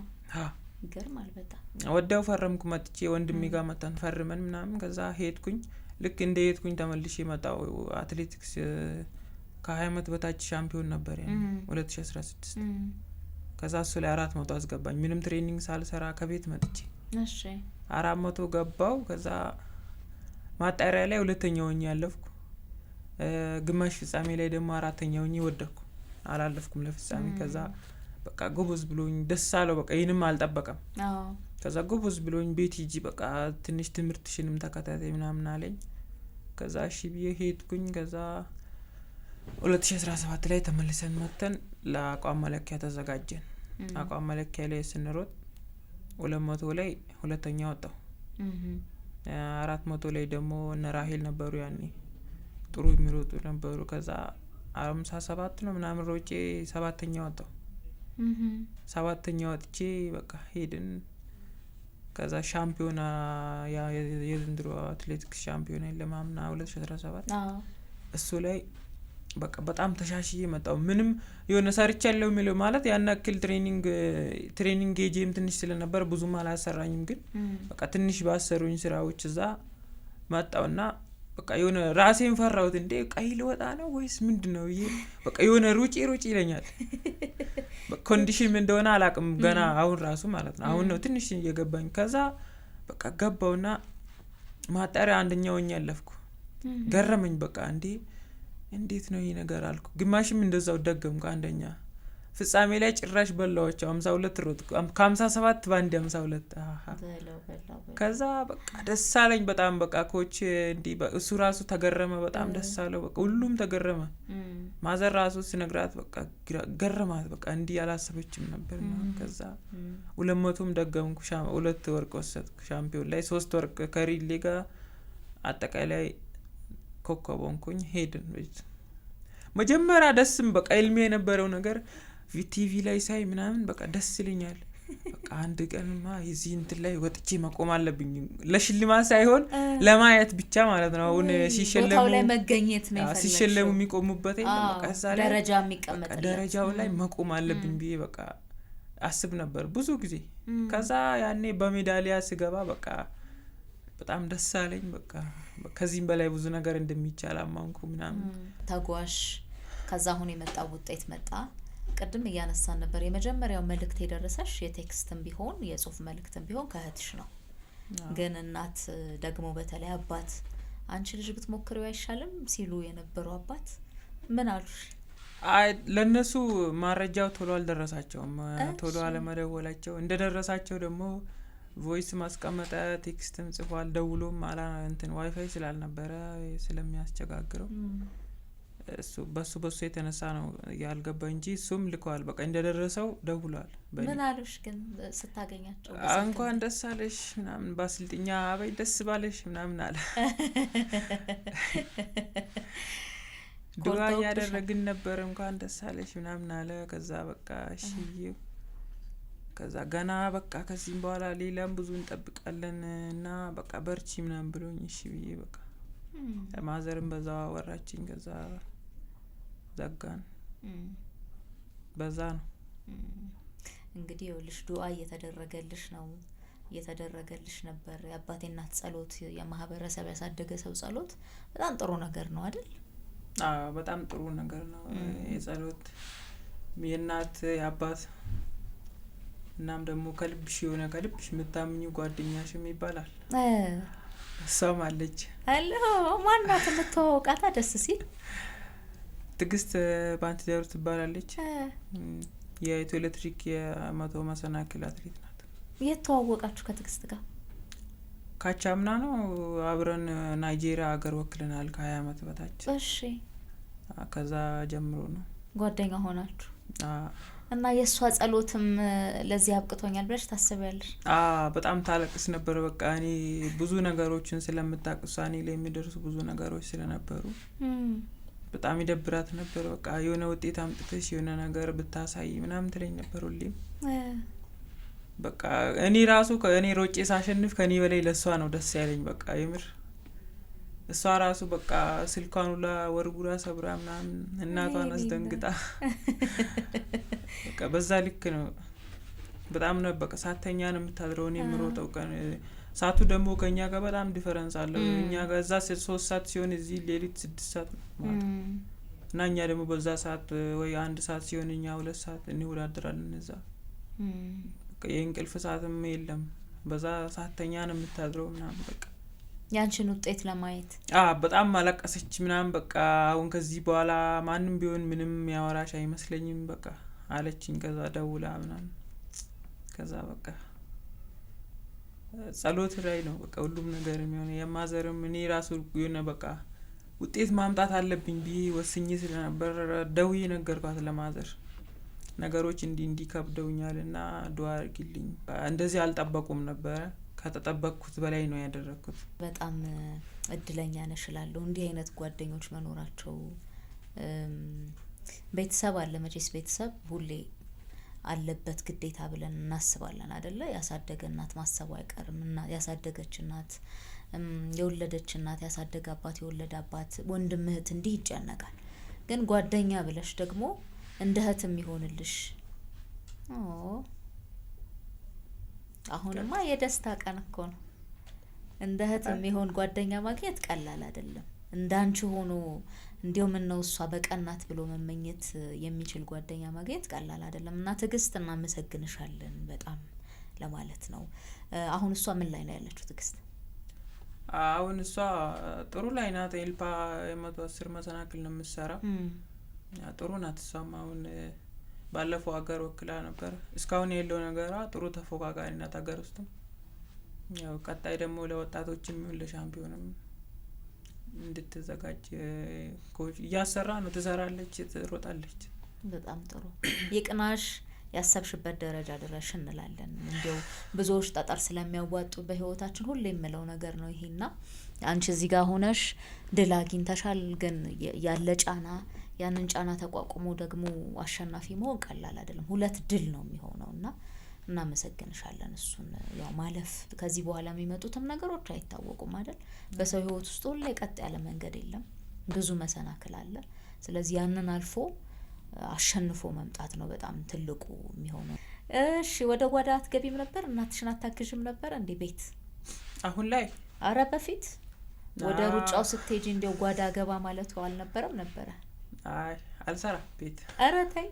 ይገርማል በጣም ወዲያው ፈረምኩ መጥቼ ወንድሜ ጋር መጣን ፈርመን ምናምን ከዛ ሄድኩኝ ልክ እንደ ሄድኩኝ ተመልሼ መጣው አትሌቲክስ ከ20 አመት በታች ሻምፒዮን ነበር ያን 2016 ከዛ እሱ ላይ 400 አስገባኝ ምንም ትሬኒንግ ሳልሰራ ከቤት መጥቼ እሺ 400 ገባው ከዛ ማጣሪያ ላይ ሁለተኛው ሆኜ ያለፍኩ ግማሽ ፍጻሜ ላይ ደግሞ አራተኛው ሆኜ ወደኩ አላለፍኩም ለፍጻሜ ከዛ በቃ ጎበዝ ብሎኝ ደስ አለው በቃ ይሄንም አልጠበቀም ከዛ ጎበዝ ብሎኝ ቤት ሂጂ በቃ ትንሽ ትምህርትሽንም ተከታታይ ምናምን አለኝ ከዛ እሺ ብዬ ሄድኩኝ ከዛ 2017 ላይ ተመልሰን መተን ለአቋም መለኪያ ተዘጋጀን አቋም መለኪያ ላይ ስንሮጥ 200 ላይ ሁለተኛ ወጣው 400 ላይ ደግሞ እነ ራሄል ነበሩ ያኔ ጥሩ የሚሮጡ ነበሩ ከዛ 57 ነው ምናምን ሮጬ 7ኛ ወጣሁ። 7ኛ ወጥቼ በቃ ሄድን። ከዛ ሻምፒዮና የዘንድሮ አትሌቲክስ ሻምፒዮና ለማምና 2017 እሱ ላይ በቃ በጣም ተሻሽዬ መጣሁ። ምንም የሆነ ሰርቻለሁ የሚለው ማለት ያን ያክል ትሬኒንግ ጌጄም ትንሽ ስለነበር ብዙም አላሰራኝም። ግን በቃ ትንሽ ባሰሩኝ ስራዎች እዛ መጣውና በቃ የሆነ ራሴን ፈራሁት። እንዴ ቀይ ልወጣ ነው ወይስ ምንድነው ይሄ? በቃ የሆነ ሩጪ ይለኛል። ኮንዲሽን ምን እንደሆነ አላቅም ገና አሁን ራሱ ማለት ነው። አሁን ነው ትንሽ እየገባኝ። ከዛ በቃ ገባውና ማጣሪያ አንደኛው ሆኜ ያለፍኩ። ገረመኝ በቃ እንዴት ነው ይሄ ነገር አልኩ። ግማሽም እንደዛው ደገምኩ አንደኛ። ፍጻሜ ላይ ጭራሽ በላዋቸው 52 ሮጥኩ። ከ57 ባንድ 52 ከዛ በቃ ደስ አለኝ በጣም በቃ ኮች እሱ ራሱ ተገረመ። በጣም ደስ አለው በቃ ሁሉም ተገረመ። ማዘር ራሱ ሲነግራት በቃ ገረማት። በቃ ያላሰበችም ነበር። ከዛ 200ም ደገምኩ። 2 ወርቅ ወሰድኩ ሻምፒዮን ላይ 3 ወርቅ ከሪሌ ጋር አጠቃላይ ኮከብ ሆንኩኝ። ሄድን መጀመሪያ ደስም በቃ ኢልሚ የነበረው ነገር ቲቪ ላይ ሳይ ምናምን በቃ ደስ ይለኛል። በቃ አንድ ቀንማ የዚህ እንትን ላይ ወጥቼ መቆም አለብኝ ለሽልማት ሳይሆን ለማየት ብቻ ማለት ነው። አሁን ቦታው ላይ መገኘት ነው ይፈልጋል። ሲሸለሙ የሚቆሙበት በቃ እዛ ላይ ደረጃ የሚቀመጥ ደረጃው ላይ መቆም አለብኝ ብዬ በቃ አስብ ነበር ብዙ ጊዜ። ከዛ ያኔ በሜዳሊያ ስገባ በቃ በጣም ደስ አለኝ። በቃ ከዚህም በላይ ብዙ ነገር እንደሚቻል አማንኩ ምናምን ተጓሽ። ከዛ አሁን የመጣው ውጤት መጣ። ቅድም እያነሳን ነበር የመጀመሪያው መልእክት የደረሰሽ የቴክስትም ቢሆን የጽሁፍ መልእክትም ቢሆን ከእህትሽ ነው። ግን እናት ደግሞ በተለይ አባት አንቺ ልጅ ብትሞክሪው አይሻልም ሲሉ የነበረው አባት ምን አሉሽ? ለነሱ ማረጃው ቶሎ አልደረሳቸውም። ቶሎ አለመደወላቸው እንደደረሳቸው ደግሞ ቮይስ ማስቀመጠ ቴክስትም ጽፏል ደውሎም ዋይፋይ ስላልነበረ ስለሚያስቸጋግረው እሱ በሱ የተነሳ ነው ያልገባ እንጂ እሱም ልኳል። በቃ እንደደረሰው ደውሏል። ምን አሉሽ ግን ስታገኛቸው? እንኳን ደስ አለሽ ምናምን ባስልጥኛ አበይ ደስ ባለሽ ምናምን አለ። ዱዓ ያደረግን ነበር እንኳን ደስ አለሽ ምናምን አለ። ከዛ በቃ እሺ ከዛ ገና በቃ ከዚህም በኋላ ሌላም ብዙ እንጠብቃለን እና በቃ በርቺ ምናምን ብሎኝ እሺ ብዬ በቃ ማዘርም በዛው አወራችኝ። ከዛ ዘጋን። በዛ ነው እንግዲህ ይኸውልሽ ዱዓ እየተደረገልሽ ነበር። የአባቴ እናት ጸሎት የማህበረሰብ ያሳደገ ሰው ጸሎት በጣም ጥሩ ነገር ነው አይደል? በጣም ጥሩ ነገር ነው የጸሎት የእናት የአባት እናም ደግሞ ከልብሽ የሆነ ከልብሽ የምታምኚው ጓደኛሽም ይባላል። እሷም አለች። አሎ ማናት የምትዋወቃታ? ደስ ሲል ትግስት ባንቲዳሩ ትባላለች። የኢትዮ ኤሌክትሪክ የመቶ መሰናክል አትሌት ናት። የት ተዋወቃችሁ ከትግስት ጋር? ካቻምና ነው አብረን ናይጄሪያ ሀገር ወክለናል ከ20 አመት በታች። እሺ ከዛ ጀምሮ ነው ጓደኛ ሆናችሁ። እና የሷ ጸሎትም ለዚህ አብቅቶኛል ብለሽ ታስቢያለሽ? በጣም ታለቅስ ነበር። በቃ እኔ ብዙ ነገሮችን ስለምታቅስ እኔ ላይ የሚደርሱ ብዙ ነገሮች ስለነበሩ በጣም ይደብራት ነበር። በቃ የሆነ ውጤት አምጥተሽ የሆነ ነገር ብታሳይ ምናምን ትለኝ ነበር ሁሌም። በቃ እኔ ራሱ ከእኔ ሮጬ ሳሸንፍ ከኔ በላይ ለሷ ነው ደስ ያለኝ። በቃ የምር እሷ ራሱ በቃ ስልኳን ሁላ ወርጉራ ሰብራ ምናምን እናቷን አስደንግጣ በቃ በዛ ልክ ነው። በጣም ነው በቃ ሳተኛ ነው የምታድረው። እኔ የምሮጠው ቀን ሰዓቱ ደግሞ ከኛ ጋር በጣም ዲፈረንስ አለው። እኛ ጋር እዛ 3 ሰዓት ሲሆን እዚህ ሌሊት 6 ሰዓት ማለት እና እኛ ደግሞ በዛ ሰዓት ወይ 1 ሰዓት ሲሆን እኛ 2 ሰዓት እንወዳደራለን እዛ። በቃ የእንቅልፍ ሰዓትም የለም። በዛ ሳተኛ ነው የምታድረው ምናምን በቃ ያንቺን ውጤት ለማየት በጣም ማለቀሰች ምናምን በቃ አሁን ከዚህ በኋላ ማንንም ቢሆን ምንም ያወራሽ አይመስለኝም በቃ አለችኝ። ከዛ ደውላ ምናምን ከዛ በቃ ጸሎት ላይ ነው በቃ ሁሉም ነገር የሚሆነው። የማዘርም እኔ ራሱ የሆነ በቃ ውጤት ማምጣት አለብኝ ብዬ ወስኜ ስለነበር ደውዬ ነገርኳት ለማዘር። ነገሮች እንዲህ ከብደውኛልና ዱዓ አድርጊልኝ። እንደዚህ አልጠበቁም ነበር። ከተጠበቅኩት በላይ ነው ያደረኩት። በጣም እድለኛ ነሽ እላለሁ። እንዲህ አይነት ጓደኞች መኖራቸው ቤተሰብ አለ መቼስ ቤተሰብ ሁሌ አለበት ግዴታ ብለን እናስባለን አይደለ? ያሳደገ እናት ማሰቡ አይቀርም እና ያሳደገች እናት የወለደች እናት ያሳደገ አባት የወለደ አባት ወንድም እህት እንዲህ ይጨነቃል። ግን ጓደኛ ብለሽ ደግሞ እንደ እህትም ይሆንልሽ አሁንማ የደስታ ቀን እኮ ነው። እንደ እህት የሚሆን ጓደኛ ማግኘት ቀላል አይደለም። እንዳንቺ ሆኖ እንዲያው ምን ነው እሷ በቀናት ብሎ መመኘት የሚችል ጓደኛ ማግኘት ቀላል አይደለም እና ትዕግስት እናመሰግንሻለን በጣም ለማለት ነው። አሁን እሷ ምን ላይ ነው ያለችው ትዕግስት? አሁን እሷ ጥሩ ላይ ናት። ኤልፓ 110 መሰናክል ነው የምትሰራው። ጥሩ ናት። እሷም አሁን ባለፈው ሀገር ወክላ ነበር። እስካሁን ያለው ነገሯ ጥሩ ተፎካካሪ ናት ሀገር ውስጥም። ያው ቀጣይ ደግሞ ለወጣቶችም ለሻምፒዮንም እንድትዘጋጅ ኮች እያሰራ ነው። ትሰራለች፣ ትሮጣለች። በጣም ጥሩ ይቅናሽ። ያሰብሽበት ደረጃ ድረሽ እንላለን። እንዴው ብዙዎች ጠጠር ስለሚያዋጡ በህይወታችን ሁሌ የምለው ነገር ነው ይሄና አንቺ እዚህ ጋር ሆነሽ ድል አግኝተሻል። ግን ያለ ጫና ያንን ጫና ተቋቁሞ ደግሞ አሸናፊ መሆን ቀላል አይደለም። ሁለት ድል ነው የሚሆነውና እናመሰግንሻለን። እሱን ያው ማለፍ ከዚህ በኋላ የሚመጡትም ነገሮች አይታወቁም አይደል? በሰው ህይወት ውስጥ ሁሌ ቀጥ ያለ መንገድ የለም። ብዙ መሰናክል አለ። ስለዚህ ያንን አልፎ አሸንፎ መምጣት ነው በጣም ትልቁ የሚሆነው። እሺ ወደ ጓዳ አትገቢም ነበር? እናትሽን አታግዥም ነበር እንዴ ቤት? አሁን ላይ አረ በፊት ወደ ሩጫው ስትሄጂ እንደው ጓዳ ገባ ማለት አልነበረም ነበረ? አይ አልሰራ ቤት። አረ ተይ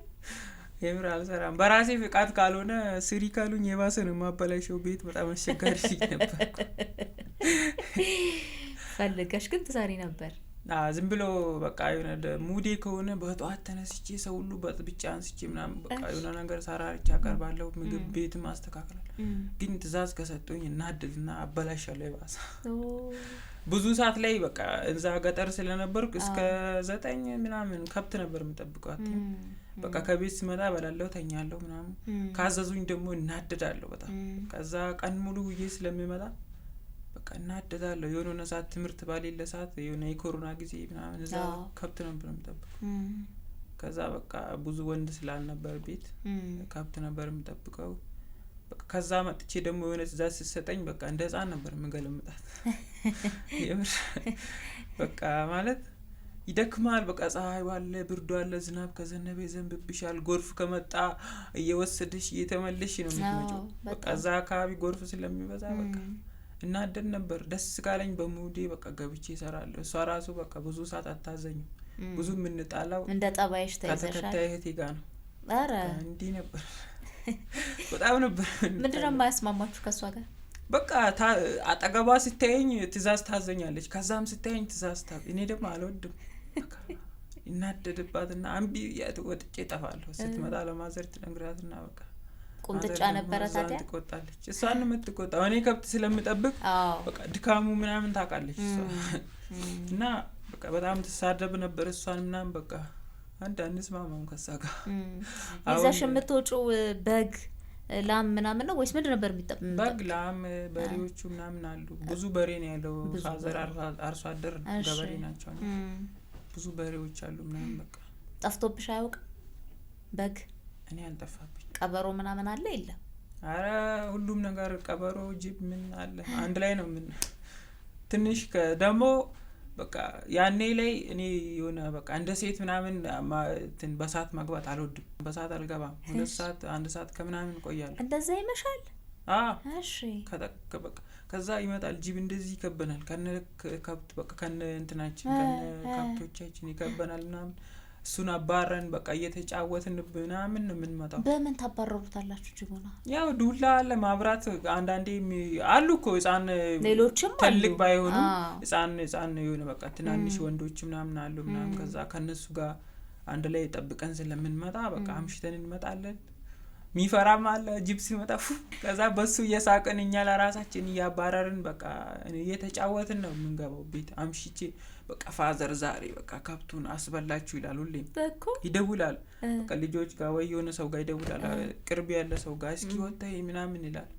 የምር አልሰራም። በራሴ ፍቃድ ካልሆነ ስሪ ካሉኝ የባሰ ነው ማበላሽው። ቤት በጣም አስቸጋሪ ነበር። ፈልገሽ ግን ትሰሪ ነበር? ዝም ብሎ በቃ የሆነ ሙዴ ከሆነ በጧት ተነስቼ ሰው ሁሉ በጥብጫ አንስቼ ምናምን በቃ የሆነ ነገር ሰራርቼ አቀርባለሁ። ምግብ ቤትም አስተካክላለሁ። ግን ትእዛዝ ከሰጡኝ እናድድና አበላሻለሁ የባሰ። ብዙ ሰዓት ላይ በቃ እዛ ገጠር ስለነበርኩ እስከ 9 ምናምን ከብት ነበር የምጠብቀው። በቃ ከቤት ስመጣ በላለሁ፣ ተኛለሁ ምናምን። ካዘዙኝ ደግሞ እናድዳለሁ በጣም። ከዛ ቀን ሙሉ ውዬ ስለሚመጣ በቃ እናድዳለሁ። የሆነ ሰዓት ትምህርት ባሌለ ሰዓት የሆነ የኮሮና ጊዜ ምናምን እዛ ከብት ነበር የምጠብቀው። ከዛ በቃ ብዙ ወንድ ስላልነበር ቤት ከብት ነበር የምጠብቀው። በቃ ከዛ መጥቼ ደግሞ የሆነ ትእዛዝ ሲሰጠኝ በቃ እንደ ህፃን ነበር የምገለምጣት። የምር በቃ ማለት ይደክማል። በቃ ፀሐይ ባለ ብርዱ አለ፣ ዝናብ ከዘነበ ይዘንብብሻል፣ ጎርፍ ከመጣ እየወሰደሽ እየተመለሽ ነው የምትመጪው። በቃ እዛ አካባቢ ጎርፍ ስለሚበዛ በቃ እናደድ ነበር። ደስ ካለኝ በሙዴ በቃ ገብቼ እሰራለሁ። እሷ ራሱ በቃ ብዙ ሰዓት አታዘኝም። ብዙ የምንጣላው እንደ ጠባይሽ ተይዘሻል ከተከታይ እህቴ ጋር ነው። አረ እንዲህ ነበር በጣም ነበር። ምንድነው የማያስማማችሁ ከሷ ጋር? በቃ አጠገቧ ስታየኝ ትእዛዝ ታዘኛለች፣ ከዛም ስታየኝ ትእዛዝ እኔ ደግሞ አልወድም። በቃ እናደድባትና አምቢ ወጥቼ እጠፋለሁ። ስትመጣ ለማዘር ትነግራትና በቃ ቁንጥጫ ነበረ ታዲያ ትቆጣለች። እሷን የምትቆጣው እኔ ከብት ስለምጠብቅ በቃ ድካሙ ምናምን ታውቃለች እሷ። እና በቃ በጣም ትሳደብ ነበር እሷን ምናምን በቃ አንድ አንስማማም ከሷ ጋር። ይዘሽ የምትወጪው በግ ላም ምናምን ነው ወይስ ምንድን ነበር የሚጠብቅ? በግ ላም በሬዎቹ ምናምን አሉ። ብዙ በሬ ነው ያለው። ፋዘር አርሶ አደር ገበሬ ናቸው። ብዙ በሬዎች አሉ ምናምን በቃ። ጠፍቶብሽ አያውቅም በግ? እኔ አልጠፋብኝ። ቀበሮ ምናምን አለ የለም? አረ ሁሉም ነገር ቀበሮ፣ ጅብ ምን አለ አንድ ላይ ነው። ምን ትንሽ ደግሞ በቃ ያኔ ላይ እኔ የሆነ በቃ እንደ ሴት ምናምን በሰዓት መግባት አልወድም። በሰዓት አልገባም። 2 ሰዓት 1 ሰዓት ከምናምን ቆያለሁ። እንደዛ ይመሻል? እሺ በቃ ከዛ ይመጣል ጅብ እንደዚህ ይከበናል። ከነ ከብት በቃ ከነ እንትናችን ከነ ከብቶቻችን ይከበናል ምናምን። እሱን አባረን በቃ እየተጫወትን ምናምን ነው የምንመጣው። በምን ታባረሩታላችሁ ጅቡና? ያው ዱላ አለ፣ ማብራት አንዳንዴ አሉ እኮ ህፃን ሌሎችም ትልቅ ባይሆኑም ህፃን የሆነ በቃ ትናንሽ ወንዶች ምናምን አሉ ምናምን። ከዛ ከነሱ ጋር አንድ ላይ ጠብቀን ስለምንመጣ በቃ አምሽተን እንመጣለን። ሚፈራም አለ ጅብ ሲመጣ። ከዛ በሱ እየሳቅን እኛ ለራሳችን እያባረርን በቃ እየተጫወትን ነው የምንገባው ቤት። አምሽቼ በቃ ፋዘር ዛሬ በቃ ከብቱን አስበላችሁ ይላል። ሁሌም ይደውላል በቃ ልጆች ጋር ወይ የሆነ ሰው ጋር ይደውላል፣ ቅርብ ያለ ሰው ጋር እስኪ ወጣ ምናምን ይላል።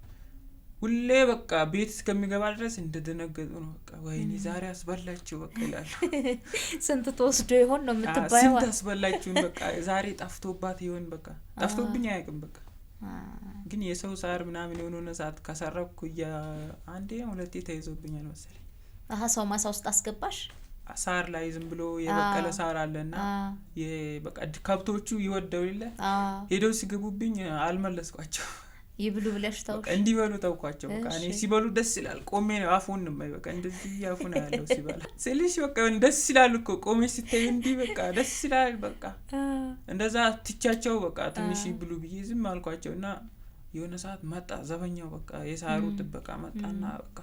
ሁሌ በቃ ቤት እስከሚገባ ድረስ እንደደነገጡ ነው። በቃ ወይኔ ዛሬ አስበላችሁ በቃ ይላሉ። ስንት ተወስዶ ይሆን ነው የምትባየው? ስንት አስበላችሁን በቃ ዛሬ ጠፍቶባት ይሆን በቃ ጠፍቶብኝ አያውቅም። በቃ ግን የሰው ሳር ምናምን የሆነ ሰዓት ከሰረኩ አንዴ ሁለቴ ተይዞብኛል መሰለኝ። ሰው ማሳ ውስጥ አስገባሽ? ሳር ላይ ዝም ብሎ የበቀለ ሳር አለና በቃ ከብቶቹ ይወደው ይለ ሄደው ሲገቡብኝ አልመለስኳቸው። ይብሉ ብለሽ ታውሽ እንዲበሉ ተውኳቸው። በቃ እኔ ሲበሉ ደስ ይላል። ቆሜ ነው አፉን ነው በቃ እንደዚህ አፉን ያለው ሲበላ ስለሽ በቃ ደስ ይላል እኮ ቆሜ ሲታይ እንዲህ በቃ ደስ ይላል። በቃ እንደዛ ትቻቸው በቃ ትንሽ ይብሉ ብዬ ዝም አልኳቸውና የሆነ ሰዓት መጣ ዘበኛው። በቃ የሳሩ ጥበቃ መጣና በቃ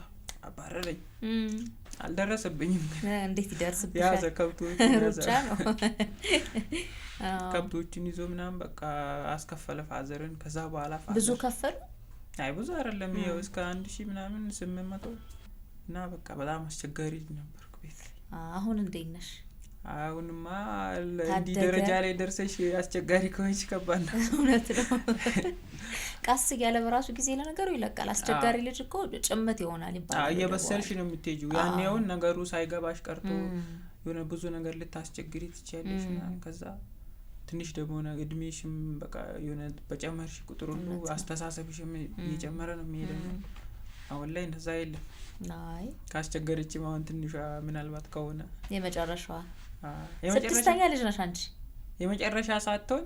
አባረረኝ። አልደረሰብኝም። እንዴት ይደርስብሻል? ያዘ ከብቶችን ሩጫ ነው። ከብቶችን ይዞ ምናምን በቃ አስከፈለ ፋዘርን። ከዛ በኋላ ፋዘር ብዙ ከፈሉ? አይ ብዙ አይደለም ያው እስከ 1000 ምናምን 800 እና በቃ በጣም አስቸጋሪ ነበርኩ ቤት። አሁን እንዴት ነሽ? አሁንማ እንዲህ ደረጃ ላይ ደርሰሽ አስቸጋሪ ከሆንሽ ከባድ ነው። እውነት ነው። ቀስ እያለ በራሱ ጊዜ ለነገሩ ይለቃል። አስቸጋሪ ልጅ እኮ ጭምት ይሆናል ይባላል። እየበሰልሽ ነው የምትሄጂው። ያኔውን ነገሩ ሳይገባሽ ቀርቶ የሆነ ብዙ ነገር ልታስቸግሪ ትችያለሽ ምናምን። ከዛ ትንሽ ደግሞ እድሜሽም በቃ የሆነ በጨመርሽ ቁጥር ሁሉ አስተሳሰብሽም እየጨመረ ነው የሚሄደው። አሁን ላይ እንደዛ የለም። አይ ካስቸገረችም አሁን ትንሿ ምናልባት ከሆነ የመጨረሻዋ የመጨረሻ ስድስተኛ ልጅ ነሽ አንቺ? የመጨረሻ ሳትሆን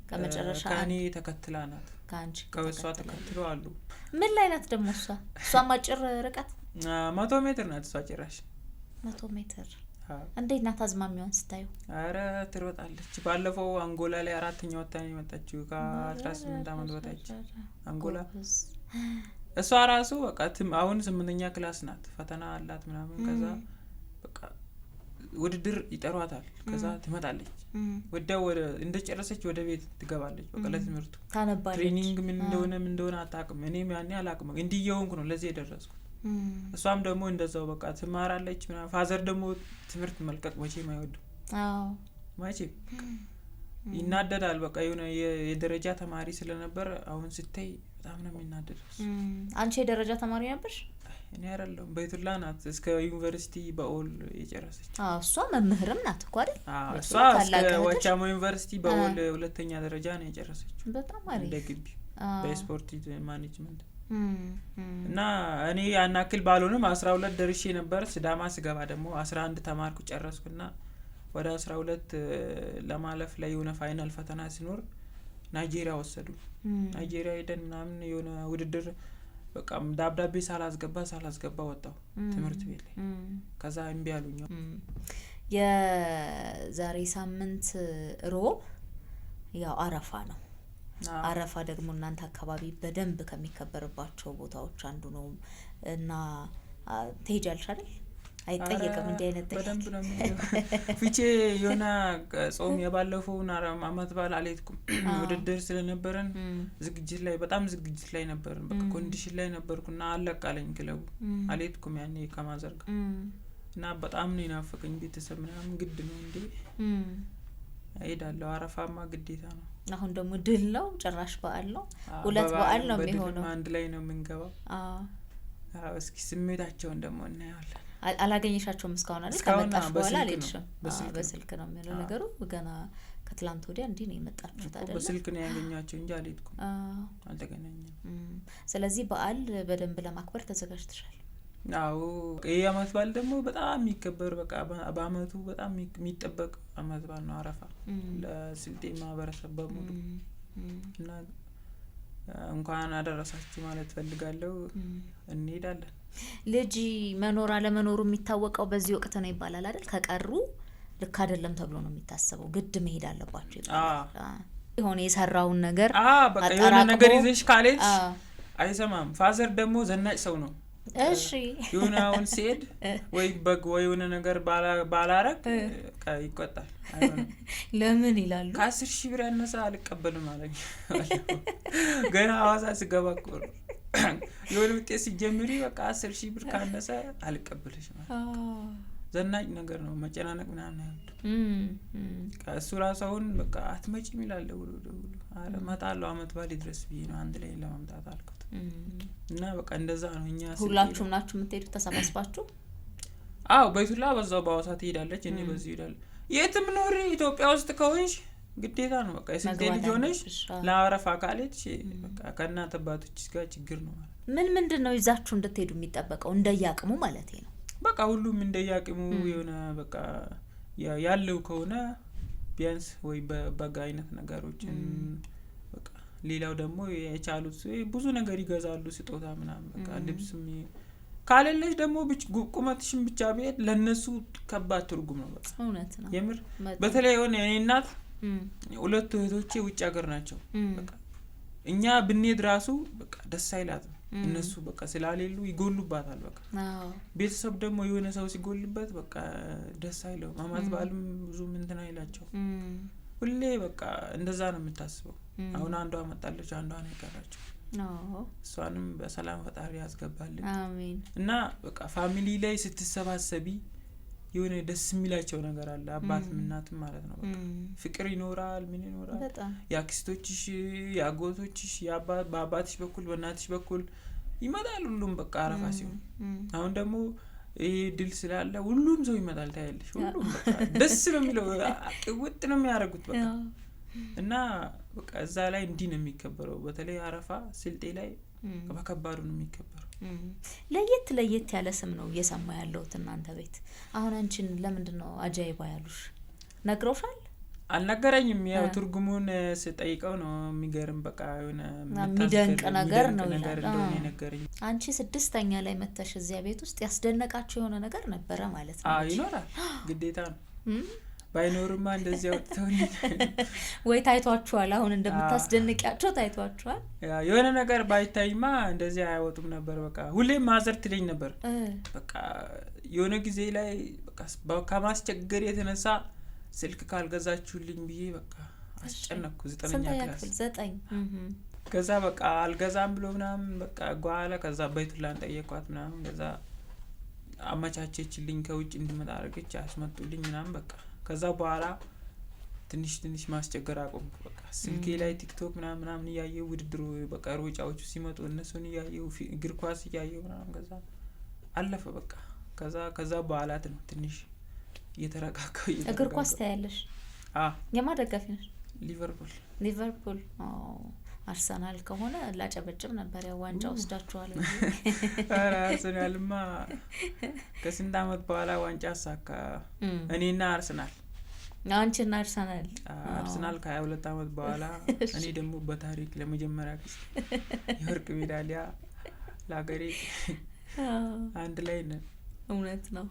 ከመጨረሻ ከኔ ተከትላ ናት። ካንቺ ከሷ ተከትሎ አሉ። ምን ላይ ናት ደግሞ እሷ? እሷ ማጭር ርቀት 100 ሜትር ናት እሷ ጭራሽ 100 ሜትር። እንዴት ናት አዝማሚዋን ስታዩ? አረ ትሮጣለች። ባለፈው አንጎላ ላይ 4ኛ ወጣ ነው የመጣችው ከ18 አመት በታች አንጎላ። እሷ ራሱ በቃ አሁን 8ኛ ክላስ ናት። ፈተና አላት ምናምን። ከዛ በቃ ውድድር ይጠሯታል። ከዛ ትመጣለች። ወዲያው እንደጨረሰች ወደ ቤት ትገባለች። በቃ ለትምህርቱ ታነባለች። ትሬኒንግ ምን እንደሆነ አታውቅም። እኔም ያኔ አላውቅም። እንዲየውንኩ ነው ለዚህ የደረስኩት። እሷም ደግሞ እንደዛው በቃ ትማራለች ምናምን። ፋዘር ደግሞ ትምህርት መልቀቅ መቼም አይወድም። መቼም ይናደዳል። በቃ የሆነ የደረጃ ተማሪ ስለነበር አሁን ስታይ በጣም ነው የሚናደደው። አንቺ የደረጃ ተማሪ ነበርሽ? እኔ አይደለሁም። በይቱላ ናት እስከ ዩኒቨርሲቲ በኦል የጨረሰች። እሷ መምህርም ናት እኮ አይደል? እሷ እስከ ዋቻሞ ዩኒቨርሲቲ በኦል 2ኛ ደረጃ ነው የጨረሰችው። በጣም አሪፍ። እንደግቢ በስፖርት ማኔጅመንት እና እኔ ያናክል ባልሆንም 12 ደርሼ ነበር። ሲዳማ ስገባ ደግሞ 11 ተማርኩ ጨረስኩና ወደ 12 ለማለፍ ላይ የሆነ ፋይናል ፈተና ሲኖር ናይጄሪያ ወሰዱ። ናይጄሪያ ሄደን ምናምን የሆነ ውድድር በቃ ዳብዳቤ ሳላስገባ ወጣሁ ትምህርት ቤት ላይ። ከዛ እምቢ አሉኝ። የዛሬ ሳምንት ሮብ ያው አረፋ ነው። አረፋ ደግሞ እናንተ አካባቢ በደንብ ከሚከበርባቸው ቦታዎች አንዱ ነው እና ትሄጃለሽ አይደል? አይጠየቅም እንዲህ አይነት በደንብ ነው ፊቼ የሆነ ጾም የባለፈውን አመት በዓል አልሄድኩም። ውድድር ስለነበረን በጣም ዝግጅት ላይ ነበርን። በቃ ኮንዲሽን ላይ ነበርኩና አለቃለኝ ክለቡ። አልሄድኩም ያኔ ከማዘርጋ እና በጣም ነው የናፈቀኝ። ቤተሰብ ምናምን ግድ ነው እንዴ እሄዳለሁ። አረፋማ ግዴታ ነው። አሁን ደግሞ ድል ነው ጭራሽ በዓል ነው። ሁለት በዓል ነው የሚሆነው። አንድ ላይ ነው የምንገባው። እስኪ ስሜታቸውን ደግሞ እናያለን። አላገኘሻቸውም እስካሁን አይደል? ከመጣሽ በኋላ አልሄድሽም? በስልክ ነው የሚለው ነገሩ። ገና ከትላንት ወዲያ እንዲህ ነው የመጣችሁት አይደል? በስልክ ነው ያገኛቸው እንጂ አልሄድኩም፣ አልተገናኘንም። ስለዚህ በዓል በደንብ ለማክበር ተዘጋጅተሻል? አዎ። ይሄ አመት በዓል ደግሞ በጣም የሚከበር በቃ በአመቱ በጣም የሚጠበቅ አመት በዓል ነው አረፋ ለስልጤ ማህበረሰብ በሙሉ እና እንኳን አደረሳችሁ ማለት ፈልጋለሁ። እንሄዳለን። ልጅ መኖር አለመኖሩ የሚታወቀው በዚህ ወቅት ነው ይባላል አይደል? ከቀሩ ልክ አይደለም ተብሎ ነው የሚታሰበው። ግድ መሄድ አለባቸው ይባላል። የሆነ የሰራውን ነገር በቃ የሆነ ነገር ይዘሽ ካለች አይሰማም። ፋዘር ደግሞ ዘናጭ ሰው ነው። እሺ የሆነ አሁን ሲሄድ ወይ በግ ወይ የሆነ ነገር ባላረግ ይቆጣል። ለምን ይላሉ? ከ10,000 ብር ያነሳ አልቀበልም አለኝ። ገና ሐዋሳ ስገባ እኮ የሆነ ውጤት ሲጀምሪ በቃ 10,000 ብር ካነሳ አልቀበልሽም ማለት ዘናጭ ነገር ነው መጨናነቅ ምናምን አይወድ ከእሱ ራሳውን በቃ አትመጪም ይላል ደውሎ አረ እመጣለሁ አመት ባል ድረስ ብዬ ነው አንድ ላይ ለማምጣት አልኩት እና በቃ እንደዛ ነው እኛ ሁላችሁም ናችሁ የምትሄዱት ተሰባስባችሁ አዎ በይቱላ በዛው ባዋሳ ትሄዳለች እኔ በዚህ ይላል የትም ኖር ኢትዮጵያ ውስጥ ከሆንሽ ግዴታ ነው በቃ የስልጤ ልጅ ሆነሽ ለአረፋ ካለች በቃ ከእናት አባቶችሽ ጋር ችግር ነው ማለት ምንድነው ይዛችሁ እንድትሄዱ የሚጠበቀው እንደያቅሙ ማለት ነው በቃ ሁሉም እንደያቅሙ የሆነ በቃ ያለው ከሆነ ቢያንስ ወይ በበጋ አይነት ነገሮችን በቃ ሌላው ደግሞ የቻሉት ብዙ ነገር ይገዛሉ ስጦታ ምናምን በቃ ልብስም ካለለሽ ደግሞ ቁመትሽን ብቻ ቢሄድ ለነሱ ከባድ ትርጉም ነው በቃ እውነት ነው የምር በተለይ የሆነ እኔ እናት ሁለት እህቶቼ ውጭ ሀገር ናቸው በቃ እኛ ብንሄድ ራሱ በቃ ደስ አይላትም እነሱ በቃ ስላሌሉ ይጎሉባታል በቃ ቤተሰብ ደግሞ የሆነ ሰው ሲጎልበት በቃ ደስ አይለው ማማት ባልም ብዙ እንትን አይላቸው ሁሌ በቃ እንደዛ ነው የምታስበው አሁን አንዷ መጣለች አንዷ ነው የቀረችው እሷንም በሰላም ፈጣሪ ያስገባልን አሜን እና በቃ ፋሚሊ ላይ ስትሰባሰቢ የሆነ ደስ የሚላቸው ነገር አለ አባትም እናትም ማለት ነው በቃ ፍቅር ይኖራል ምን ይኖራል ያክስቶችሽ ያጎቶችሽ በአባትሽ በኩል በእናትሽ በኩል ይመጣል ሁሉም በቃ አረፋ ሲሆን አሁን ደግሞ ይሄ ድል ስላለ ሁሉም ሰው ይመጣል ታያለሽ ሁሉም በቃ ደስ ነው የሚለው ቅውጥ ነው የሚያደርጉት በቃ እና በቃ እዛ ላይ እንዲህ ነው የሚከበረው በተለይ አረፋ ስልጤ ላይ በከባዱ ነው የሚከበረው ለየት ያለ ስም ነው እየሰማ ያለውት እናንተ ቤት አሁን አንቺን ለምንድነው አጃይባ ያሉሽ ነግሮሻል አልነገረኝም ያው ትርጉሙን ስጠይቀው ነው የሚገርም በቃ የሆነ የሚደንቅ ነገር ነው እንደሆነ ነገረኝ አንቺ ስድስተኛ ላይ መተሽ እዚያ ቤት ውስጥ ያስደነቃችሁ የሆነ ነገር ነበረ ማለት ነው ይኖራል ግዴታ ነው ባይኖርማ እንደዚህ አውጥተው ወይ ታይቷችኋል አሁን እንደምታስደንቂያቸው ታይቷችኋል የሆነ ነገር ባይታይማ እንደዚህ አይወጡም ነበር በቃ ሁሌም ማዘር ትለኝ ነበር በቃ የሆነ ጊዜ ላይ በቃ ከማስቸገር የተነሳ ስልክ ካልገዛችሁልኝ ብዬ በቃ አስጨነቅኩ 9ኛ ክላስ 9 ከዛ በቃ አልገዛም ብሎ ምናምን በቃ ጓላ ከዛ በይቱላን ጠየቅኳት ምናምን ከዛ አመቻቸችልኝ ከውጭ እንድመጣ አረጋች አስመጡልኝ ምናምን በቃ ከዛ በኋላ ትንሽ ማስቸገር አቆምኩ በቃ ስልኬ ላይ ቲክቶክ ምናምን ያየው ውድድሩ በቃ ሩጫዎቹ ሲመጡ እነሱን ያየው እግር ኳስ ያየው ምናምን ከዛ አለፈ በቃ ከዛ በኋላ ነው ትንሽ እየተረጋጋው እግር ኳስ ታያለሽ የማደጋፊ ነሽ ሊቨርፑል አርሰናል ከሆነ ላጨበጭብ ነበር ያው ዋንጫ ወስዳችኋል አርሰናልማ ከስንት አመት በኋላ ዋንጫ አሳካ እኔና አርሰናል አንቺና አርሰናል ከ22 አመት በኋላ እኔ ደግሞ በታሪክ ለመጀመሪያ ጊዜ የወርቅ ሜዳሊያ ለሀገሬ አንድ ላይ ነን እውነት ነው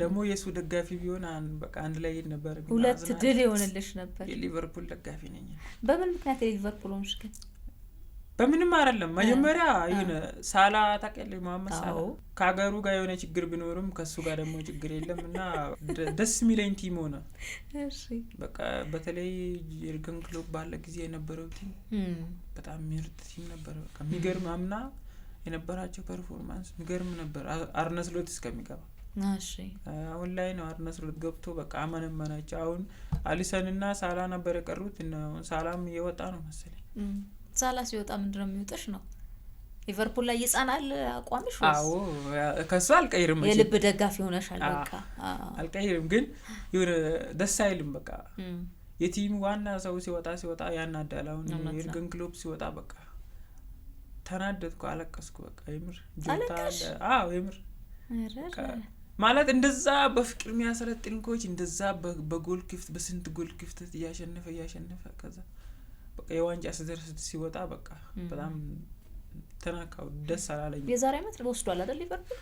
ደግሞ የሱ ደጋፊ ቢሆን በቃ አንድ ላይ ነበር ሁለት ድል ይሆንልሽ ነበር የሊቨርፑል ደጋፊ ነኝ በምን ምክንያት የሊቨርፑል ሆንሽ ግን በምንም አይደለም መጀመሪያ ይሄን ሳላ ታቀለ መሐመድ ሳላ ካገሩ ጋር የሆነ ችግር ቢኖርም ከሱ ጋር ደግሞ ችግር የለምና ደስ ሚለኝ ቲም ሆነ እሺ በቃ በተለይ የርገን ክሎብ ባለ ጊዜ የነበረው ቲም በጣም ምርጥ ቲም ነበር በቃ የሚገርም አምና የነበራቸው ፐርፎርማንስ የሚገርም ነበር አርነ ስሎት እስከሚገባ እሺ አሁን ላይ ነው አርነ ስሎት ገብቶ በቃ አመነመናቸው አሁን አሊሰንና ሳላ ነበር የቀሩት እና ሳላም የወጣ ነው መሰለኝ ሳላ ሲወጣ ምንድነው የሚወጣሽ ነው ሊቨርፑል ላይ ይጻናል አቋምሽ ወይስ አዎ ከሱ አልቀይርም የልብ ደጋፊ ሆነሻል በቃ አልቀይርም ግን ይወር ደስ አይልም በቃ የቲም ዋና ሰው ሲወጣ ያናዳል አሁን የርገን ክሎብ ሲወጣ በቃ ተናደድኩ አለቀስኩ በቃ የምር ጆታል የምር ማለት እንደዛ በፍቅር የሚያሰለጥን ኮች እንደዛ በጎል ክፍት በስንት ጎል ክፍት ያሸነፈ ከዛ በቃ የዋንጫ ስደርስ ሲወጣ በቃ በጣም ተናካው ደስ አላለኝ የዛሬ አመት ወስዷል አይደል ሊቨርፑል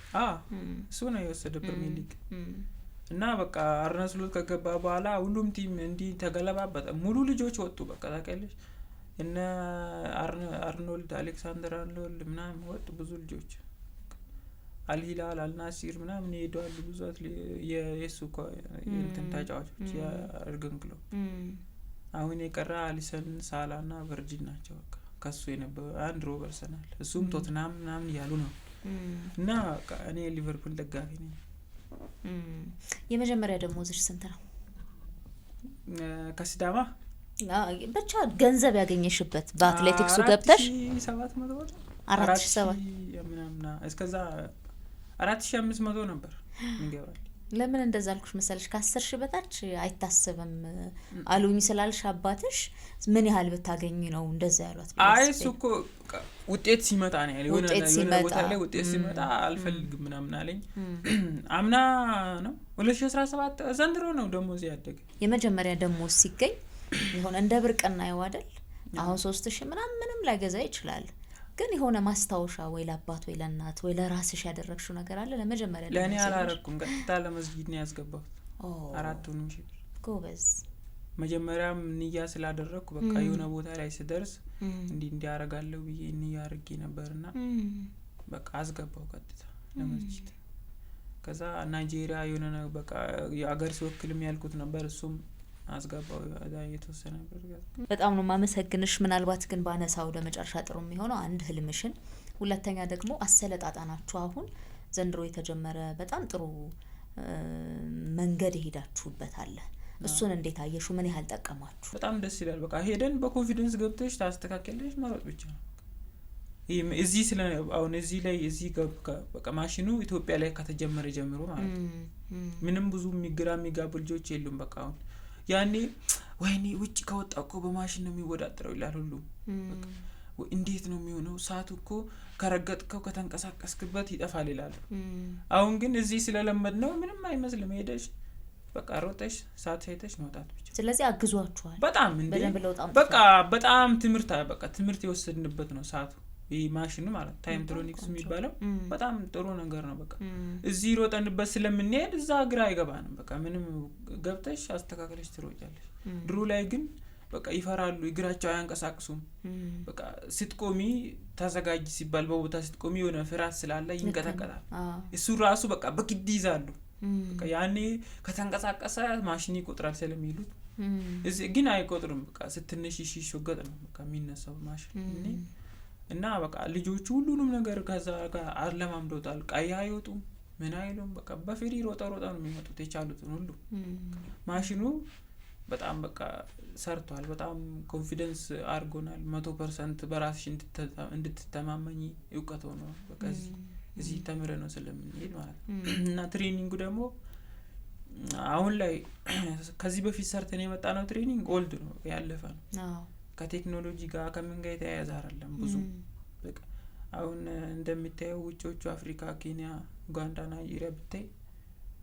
እሱ ነው የወሰደው ፕሪሚየር ሊግ እና በቃ አርነ ስሎት ከገባ በኋላ ሁሉም ቲም እንዲ ተገለባበጠ ሙሉ ልጆች ወጡ በቃ ታውቂያለሽ እና አርኖልድ አሌክሳንደር አርኖልድ ምናምን ወጡ ብዙ ልጆች አልሂላል አልናሲር ምናምን ይሄዳሉ ብዙ የሱ እንትን ተጫዋቾች የርገን ክሎብ አሁን የቀረ አሊሰን ሳላና ቨርጂን ናቸው በቃ ከሱ የነበረ አንድ ሮበርትሰን አለ እሱም ቶትናም ምናምን ያሉ ነው እና እኔ ሊቨርፑል ደጋፊ ነኝ የመጀመሪያ ደሞዝሽ ስንት ነው? ከሲዳማ ብቻ ገንዘብ ያገኘሽበት በአትሌቲክሱ ገብተሽ 4700 ብር 4700 ምናምን እስከዛ 4500 ነበር እንገባል። ለምን እንደዛ አልኩሽ መሰለሽ? ከ10 ሺህ በታች አይታሰብም አሉኝ ስላልሽ አባትሽ ምን ያህል ብታገኝ ነው እንደዛ ያሏት? አይ እሱ እኮ ውጤት ሲመጣ ነው ያለው። የሆነ ቦታ ላይ ውጤት ሲመጣ አልፈልግም ምናምን አለኝ። አምና ነው 2017 ዘንድሮ ነው ደሞዝ ያደገ። የመጀመሪያ ደሞዝ ሲገኝ ይሆን እንደ ብርቅና አይዋደል። አሁን 3000 ምንም ላይ ገዛ ይችላል። ግን የሆነ ማስታወሻ ወይ ለአባት ወይ ለእናት ወይ ለራስሽ ያደረግሽው ነገር አለ? ለመጀመሪያ ደሞዝ ለኔ አላረኩም። ቀጥታ ለመስጊድ ነው ያስገባው። አራቱንም ሺህ ጎበዝ። መጀመሪያም ንያ ስላደረኩ በቃ የሆነ ቦታ ላይ ስደርስ እንዲያረጋለው ብዬ ንያ አድርጌ ነበርና በቃ አስገባው ቀጥታ ለመስጊድ። ከዛ ናይጄሪያ የሆነ በቃ የአገር ሲወክልም ያልኩት ነበር እሱም አስገባው የተወሰነ ነገር። በጣም ነው ማመሰግንሽ። ምናልባት ግን ባነሳው ለመጨረሻ ጥሩ የሚሆነው አንድ ህልምሽን፣ ሁለተኛ ደግሞ አሰለጣጣናችሁ አሁን ዘንድሮ የተጀመረ በጣም ጥሩ መንገድ ሄዳችሁበታል። እሱን እንዴት አየሹ? ምን ያህል ጠቀማችሁ? በጣም ደስ ይላል። በቃ ሄደን በኮንፊደንስ ገብተሽ ታስተካክለሽ መሮጥ ብቻ ነው። እዚህ ስለ አሁን እዚህ ላይ እዚህ በቃ ማሽኑ ኢትዮጵያ ላይ ከተጀመረ ጀምሮ ማለት ነው ምንም ብዙ የሚጋቡ ልጆች የሉም። በቃ አሁን ያኔ ወይኔ ውጭ ከወጣኮ በማሽን ነው የሚወዳደረው ይላል ሁሉ። በቃ እንዴት ነው የሚሆነው? ሰዓቱ እኮ ከረገጥከው ከተንቀሳቀስክበት ይጠፋል ይላል። አሁን ግን እዚህ ስለለመድነው ምንም አይመስልም። ሄደሽ በቃ ሮጠሽ ሰዓት ሳይተሽ መውጣት ብቻ። ስለዚህ አግዟችኋል በጣም እንዴ በቃ በጣም ትምህርት የወሰድንበት ነው ሰዓቱ። ይሄ ማሽኑ ማለት ታይምትሮኒክስ የሚባለው በጣም ጥሩ ነገር ነው። በቃ እዚህ ሮጠንበት ስለምንሄድ እዛ ግራ አይገባንም። በቃ ምንም ገብተሽ አስተካክለሽ ትሮጫለሽ። ድሮ ላይ ግን በቃ ይፈራሉ፣ እግራቸው አያንቀሳቅሱም። በቃ ስትቆሚ ተዘጋጅ ሲባል በቦታ ስትቆሚ የሆነ ፍርሃት ስላለ ይንቀጠቀጣል። እሱ ራሱ በቃ በግድ ይዛሉ። በቃ ያኔ ከተንቀሳቀሰ ማሽን ይቆጥራል ስለሚሉት እዚህ ግን አይቆጥሩም። በቃ ስትነሽ ይሽሽገጥ ነው በቃ የሚነሳው ማሽን እና በቃ ልጆቹ ሁሉንም ነገር ከዛ ጋር አለማምደውታል። ቀይ አይወጡም ምን አይሉም። በቃ በፍሪ ሮጣ ነው የሚመጡት የቻሉትን ሁሉ። ማሽኑ በጣም በቃ ሰርቷል። በጣም ኮንፊደንስ አድርጎናል። 100% በራስሽ እንድትተማመኝ እውቀት ሆኖ በቃ እዚህ ተምረ ነው ስለምንሄድ ማለት ነው። እና ትሬኒንጉ ደግሞ አሁን ላይ ከዚህ በፊት ሰርተን የመጣ ነው ትሬኒንግ ኦልድ ነው ያለፈ ነው። ከቴክኖሎጂ ጋር ከምን ጋር የተያያዘ አይደለም ብዙ። በቃ አሁን እንደምታየው ውጮቹ አፍሪካ፣ ኬንያ፣ ኡጋንዳ፣ ናይጄሪያ ብታይ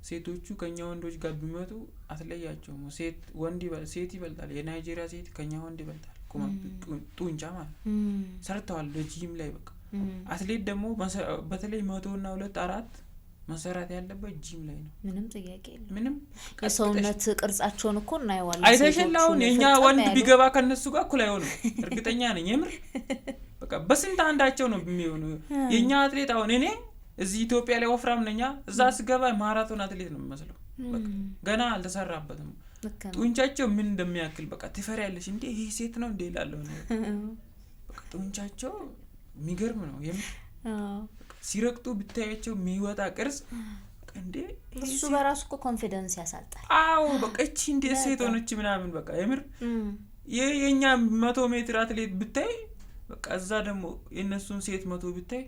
ሴቶቹ ከኛ ወንዶች ጋር ቢመጡ አትለያቸውም። ሴት ይበልጣል። የናይጄሪያ ሴት ከኛ ወንድ ይበልጣል። ጡንቻ ማለት ሰርተዋል በጂም ላይ። በቃ አትሌት ደግሞ በተለይ 100 እና 2 4 መሰራት ያለበት ጂም ላይ ነው። ምንም ጥያቄ የለም። ምንም የሰውነት ቅርጻቸውን እኮ እናየዋለን። አይተሽላውን የኛ ወንድ ቢገባ ከነሱ ጋር እኩል አይሆንም እርግጠኛ ነኝ። የምር በቃ በስንት አንዳቸው ነው የሚሆነው የኛ አትሌት። አሁን እኔ እዚህ ኢትዮጵያ ላይ ወፍራም ነኛ፣ እዛ ስገባ ማራቶን አትሌት ነው የሚመስለው። በቃ ገና አልተሰራበትም። ጡንቻቸው ምን እንደሚያክል በቃ ትፈሪያለሽ እንዴ ይሄ ሴት ነው እንዴ ይላልው ነው። በቃ ጡንቻቸው የሚገርም ነው የምር። ሲረቅጡ ብታያቸው የሚወጣ ቅርጽ እንዴ እሱ በራሱ እኮ ኮንፊደንስ ያሳጣል። አዎ በቃ እቺ እንዴ ሴት ሆነች ምናምን በቃ የምር የኛ 100 ሜትር አትሌት ብታይ በቃ እዛ ደግሞ የነሱን ሴት 100 ብታይ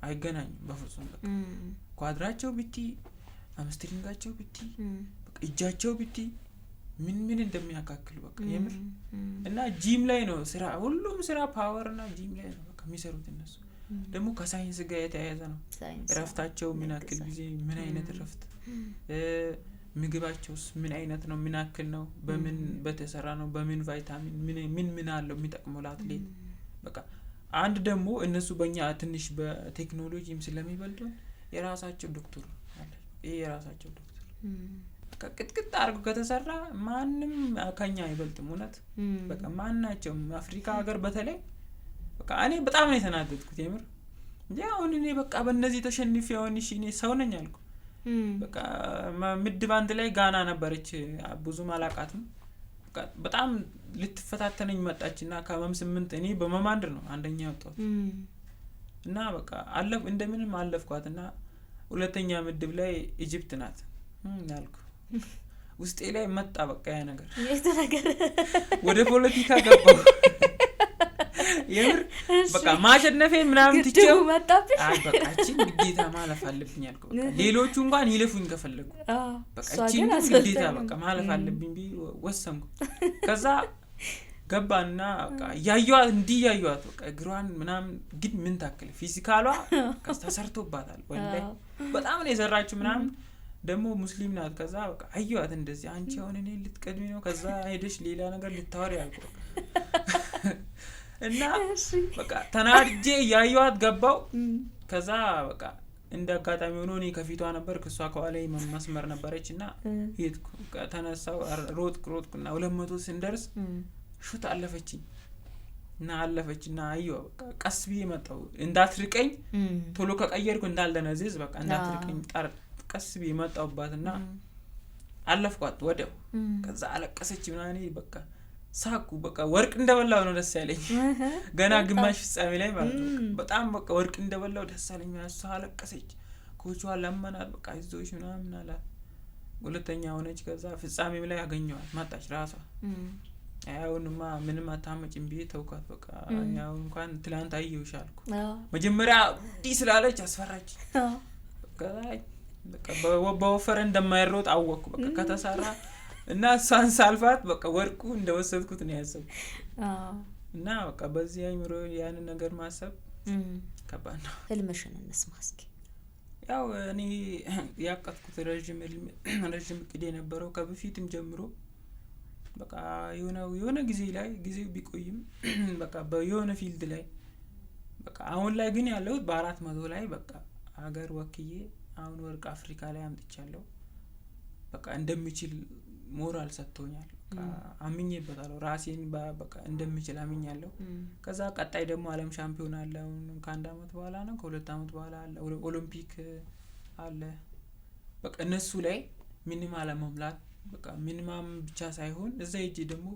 አይገናኝም በፍጹም። በቃ ኳድራቸው ብቲ አምስትሪንጋቸው ብቲ በቃ እጃቸው ብቲ ምን እንደሚያካክል በቃ የምር። እና ጂም ላይ ነው ስራ፣ ሁሉም ስራ ፓወር እና ጂም ላይ ነው በቃ የሚሰሩት እነሱ። ደግሞ ከሳይንስ ጋር የተያያዘ ነው። እረፍታቸው ምን ያክል ጊዜ ምን አይነት እረፍት፣ ምግባቸውስ ምን አይነት ነው፣ ምን ያክል ነው፣ በምን በተሰራ ነው፣ በምን ቫይታሚን ምን አለው የሚጠቅመው ለአትሌት። በቃ አንድ ደግሞ እነሱ በእኛ ትንሽ በቴክኖሎጂም ስለሚበልጡ የራሳቸው ዶክተር አለ። ይሄ የራሳቸው ዶክተር በቃ ቅጥቅጥ አድርጎ ከተሰራ ማንም ከኛ አይበልጥም። እውነት በቃ ማናቸውም አፍሪካ ሀገር በተለይ በቃ እኔ በጣም ነው የተናደድኩት የምር። አሁን እኔ በቃ በእነዚህ ተሸንፌ አሁን እሺ እኔ ሰው ነኝ አልኩ። በቃ ምድብ አንድ ላይ ጋና ነበረች፣ ብዙ ማላቃትም በቃ በጣም ልትፈታተነኝ መጣችና ከመም 8 እኔ በመማንድር ነው አንደኛ ወጣሁት። እና በቃ እንደምንም አለፍኳትና ሁለተኛ ምድብ ላይ ኢጂፕት ናት ያልኩ ውስጤ ላይ መጣ በቃ ያ ነገር የተነገረ ወደ ፖለቲካ ገባው የምር በቃ ማሸነፌ ምናምን ትቼው መጣብሽ አይ በቃ እቺ ግዴታ ማለፍ አለብኝ ያልኩ በቃ ሌሎቹ እንኳን ይለፉኝ ከፈለጉ በቃ እቺ ግዴታ በቃ ማለፍ አለብኝ ቢ ወሰንኩ ከዛ ገባና በቃ ያዩዋት እንዲያዩዋት በቃ እግሯን ምናምን ግን ምን ታክል ፊዚካሏ ተሰርቶባታል ወላሂ በጣም ነው የሰራችው ምናምን ደግሞ ሙስሊም ናት ከዛ በቃ አዩዋት እንደዚህ አንቺ አሁን እኔ ልትቀድሚ ነው ከዛ ሄደሽ ሌላ ነገር ልታወሪ ያልኩ እና በቃ ተናድጄ ያዩዋት ገባው ከዛ በቃ እንደ አጋጣሚ ሆኖ እኔ ከፊቷ ነበር ከሷ ከኋላዬ መስመር ነበረችና ሄድኩ ተነሳው ሮጥኩና 200 ስንደርስ ሹት አለፈችኝ እና አለፈችና አዩ በቃ ቀስ ብዬ መጣው እንዳትርቀኝ ቶሎ ከቀየርኩ እንዳልደነዝዝ በቃ እንዳትርቀኝ ቀስ ብዬ መጣውባትና አለፍኳት ወደው ከዛ አለቀሰች ምናምን በቃ ሳኩ በቃ ወርቅ እንደበላው ነው ደስ ያለኝ ገና ግማሽ ፍጻሜ ላይ ማለት ነው በጣም በቃ ወርቅ እንደበላው ደስ ያለኝ ያሷ አለቀሰች ኮቹ ለመናት በቃ ይዞሽ ምናምን አላት ሁለተኛ ሆነች ከዛ ፍጻሜም ላይ አገኘዋት መጣች ራሷ አይውንማ ምንም አታመጭም ብዬ ተውኳት በቃ ያው እንኳን ትላንት አየሁሽ አልኩ መጀመሪያ ዲስላለች አስፈራች በቃ በወፈረ እንደማይሮጥ አወቅኩ በቃ ከተሰራ እና ሳን ሳልፋት በቃ ወርቁ እንደወሰድኩት ነው ያሰብኩት እና በቃ በዚህ አይምሮ ያን ነገር ማሰብ ከባድ ነው ህልምሽን እንስማ እስኪ ያው እኔ ያቀጥኩት ረጅም እቅድ የነበረው ከበፊትም ጀምሮ በቃ የሆነ ጊዜ ላይ ጊዜው ቢቆይም በቃ በየሆነ ፊልድ ላይ በቃ አሁን ላይ ግን ያለው በ400 ላይ በቃ ሀገር ወክዬ አሁን ወርቅ አፍሪካ ላይ አምጥቻለሁ በቃ እንደምችል ሞራል ሰጥቶኛል በቃ አምኜበታለሁ ራሴን በቃ እንደምችል አምኛለሁ ከዛ ቀጣይ ደግሞ ዓለም ሻምፒዮን አለ ከአንድ አመት በኋላ ነው ከሁለት አመት በኋላ አለ ኦሎምፒክ አለ በቃ እነሱ ላይ ሚኒማ ለመምላት በቃ ሚኒማም ብቻ ሳይሆን እዛ ሄጄ ደግሞ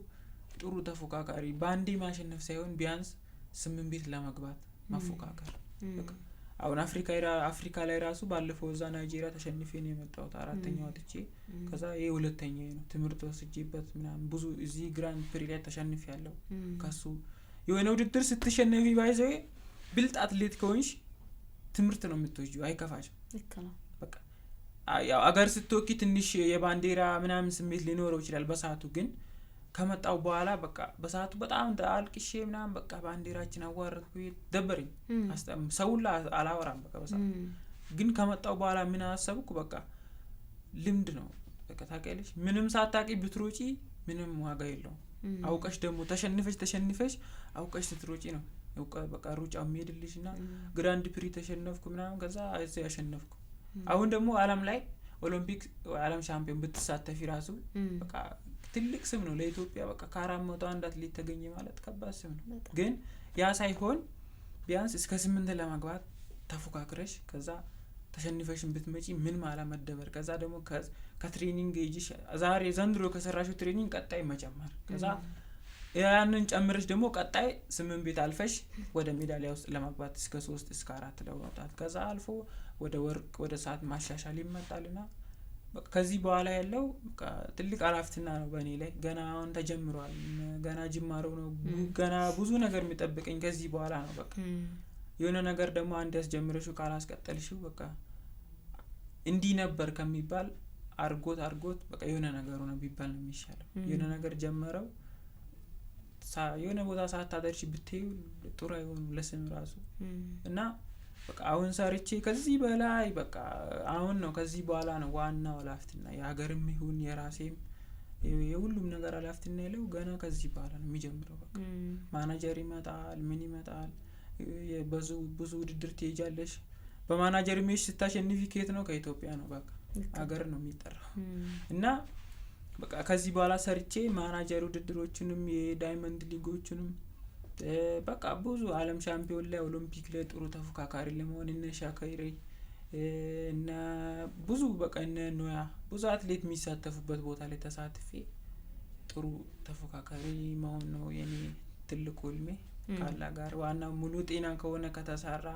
ጥሩ ተፎካካሪ ባንዴ ማሸነፍ ሳይሆን ቢያንስ 8 ቤት ለመግባት ማፎካከር በቃ አሁን አፍሪካ ላይ ራሱ ባለፈው እዛ ናይጄሪያ ተሸንፌ ነው የመጣው አራተኛው ወጥቼ ከዛ ይሄ ሁለተኛው ነው ትምርት ወስጄበት ምናምን ብዙ እዚህ ግራንድ ፕሪ ላይ ተሸንፌ ያለው ከሱ የሆነ ውድድር ስትሸነፊ ባይዘው ብልጥ አትሌት ከሆንሽ ትምርት ነው የምትወጂው አይከፋሽም ልክ ነው በቃ ያው አገር ስትወኪ ትንሽ የባንዲራ ምናምን ስሜት ሊኖረው ይችላል በሰዓቱ ግን ከመጣው በኋላ በቃ በሰዓቱ በጣም አልቅሼ ምናምን በቃ ባንዲራችን አዋረድኩ ደበረኝ ሰውላ አላወራም በቃ በሰዓቱ ግን ከመጣው በኋላ ምን አሰብኩ በቃ ልምድ ነው በቃ ታውቂያለሽ ምንም ሳታቂ ብትሮጪ ምንም ዋጋ የለውም አውቀሽ ደግሞ ተሸንፈሽ አውቀሽ ስትሮጪ ነው በቃ ሩጫው የሚሄድልሽና ግራንድ ፕሪ ተሸነፍኩ ምናምን ከዛ አይዘ ያሸነፍኩ አሁን ደግሞ ዓለም ላይ ኦሎምፒክ ዓለም ሻምፒዮን ብትሳተፊ ራሱ በቃ ትልቅ ስም ነው ለኢትዮጵያ በቃ ከ401 አትሌት ተገኘ ማለት ከባድ ስም ነው ግን ያ ሳይሆን ቢያንስ እስከ 8 ለማግባት ተፎካክረሽ ከዛ ተሸንፈሽን ብትመጪ ምን ማለት መደበር ከዛ ደግሞ ከትሬኒንግ እጂሽ ዛሬ ዘንድሮ ከሰራሽው ትሬኒንግ ቀጣይ መጨመር ከዛ ያንን ጨምረሽ ደግሞ ቀጣይ 8 ቤት አልፈሽ ወደ ሜዳሊያ ውስጥ ለማግባት እስከ 3 እስከ 4 ለማውጣት ከዛ አልፎ ወደ ወርቅ ወደ ሰዓት ማሻሻል ይመጣልና በቃ ከዚህ በኋላ ያለው በቃ ትልቅ አላፍትና ነው በእኔ ላይ ገና አሁን ተጀምሯል ገና ጅማሮ ነው ገና ብዙ ነገር የሚጠብቀኝ ከዚህ በኋላ ነው በቃ የሆነ ነገር ደግሞ አንድ ያስጀምረሽው ካላስቀጠልሽው በቃ እንዲህ ነበር ከሚባል አርጎት በቃ የሆነ ነገር ነው ቢባል ነው የሚሻለው የሆነ ነገር ጀመረው የሆነ ቦታ ሳታደርሽ ብትዩ ጥሩ አይሆንም ለስም ራሱ እና በቃ አሁን ሰርቼ ከዚህ በላይ በቃ አሁን ነው ከዚህ በኋላ ነው ዋናው ላፍትና የሀገርም ይሁን የራሴም የሁሉም ነገር ላፍትና ያለው ገና ከዚህ በኋላ ነው የሚጀምረው በቃ ማናጀር ይመጣል ምን ይመጣል ብዙ ውድድር ትሄጃለሽ በማናጀር ሜሽ ስታሸንፊ ከየት ነው ከኢትዮጵያ ነው በቃ ሀገር ነው የሚጠራው እና በቃ ከዚህ በኋላ ሰርቼ ማናጀር ውድድሮችንም የዳይመንድ ሊጎችንም በቃ ብዙ ዓለም ሻምፒዮን ላይ ኦሎምፒክ ላይ ጥሩ ተፎካካሪ ለመሆን እነ ሻካይሬ እና ብዙ በቃ እነ ኖያ ብዙ አትሌት የሚሳተፉበት ቦታ ላይ ተሳትፌ ጥሩ ተፎካካሪ መሆን ነው የኔ ትልቁ ህልሜ ካላ ጋር ዋናው ሙሉ ጤና ከሆነ ከተሰራ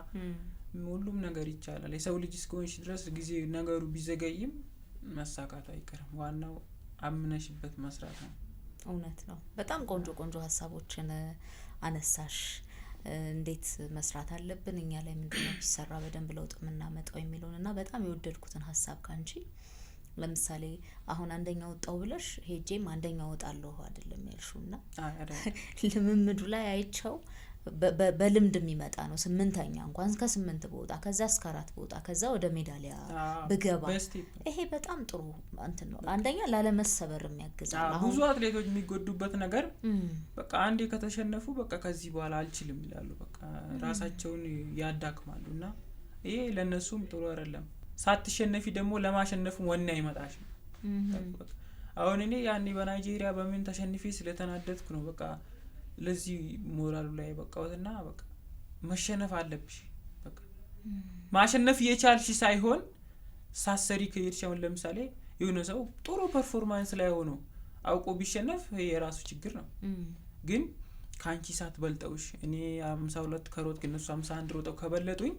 ሁሉም ነገር ይቻላል የሰው ልጅ እስከሆንሽ ድረስ ጊዜ ነገሩ ቢዘገይም መሳካቱ አይቀርም። ዋናው አምነሽበት መስራት ነው። እውነት ነው። በጣም ቆንጆ ሀሳቦችን አነሳሽ። እንዴት መስራት አለብን፣ እኛ ላይ ምንድነው ሲሰራ በደንብ ለውጥ የምናመጣው የሚለውንና በጣም የወደድኩትን ሀሳብ ካንቺ ለምሳሌ አሁን አንደኛ ወጣው ብለሽ ሄጄም አንደኛ ወጣለሁ አይደለም ያልሽውና ልምምዱ ላይ አይቸው በልምድ የሚመጣ ነው። 8ኛ እንኳን ከ8 በወጣ ከዛ እስከ 4 በወጣ ከዛ ወደ ሜዳሊያ ብገባ ይሄ በጣም ጥሩ እንትን ነው። አንደኛ ላለመሰበርም ያግዛል። አሁን ብዙ አትሌቶች የሚጎዱበት ነገር በቃ አንዴ ከተሸነፉ በቃ ከዚህ በኋላ አልችልም ይላሉ። በቃ ራሳቸውን ያዳክማሉና ይሄ ለነሱም ጥሩ አይደለም። ሳትሸነፊ ደግሞ ለማሸነፍ ወኔ አይመጣሽ። አሁን እኔ ያኔ በናይጄሪያ በምን ተሸንፌ ስለተናደድኩ ነው በቃ ለዚህ ሞራሉ ላይ በቃውትና በቃ መሸነፍ አለብሽ። በቃ ማሸነፍ የቻልሽ ሳይሆን ሳሰሪ ከየርሻው ለምሳሌ የሆነ ሰው ጥሩ ፐርፎርማንስ ላይ ሆኖ አውቆ ቢሸነፍ የራሱ ችግር ነው። ግን ካንቺ ሳትበልጠውሽ እኔ 52 ከሮጥ ከነሱ 51 ሮጠው ከበለጡኝ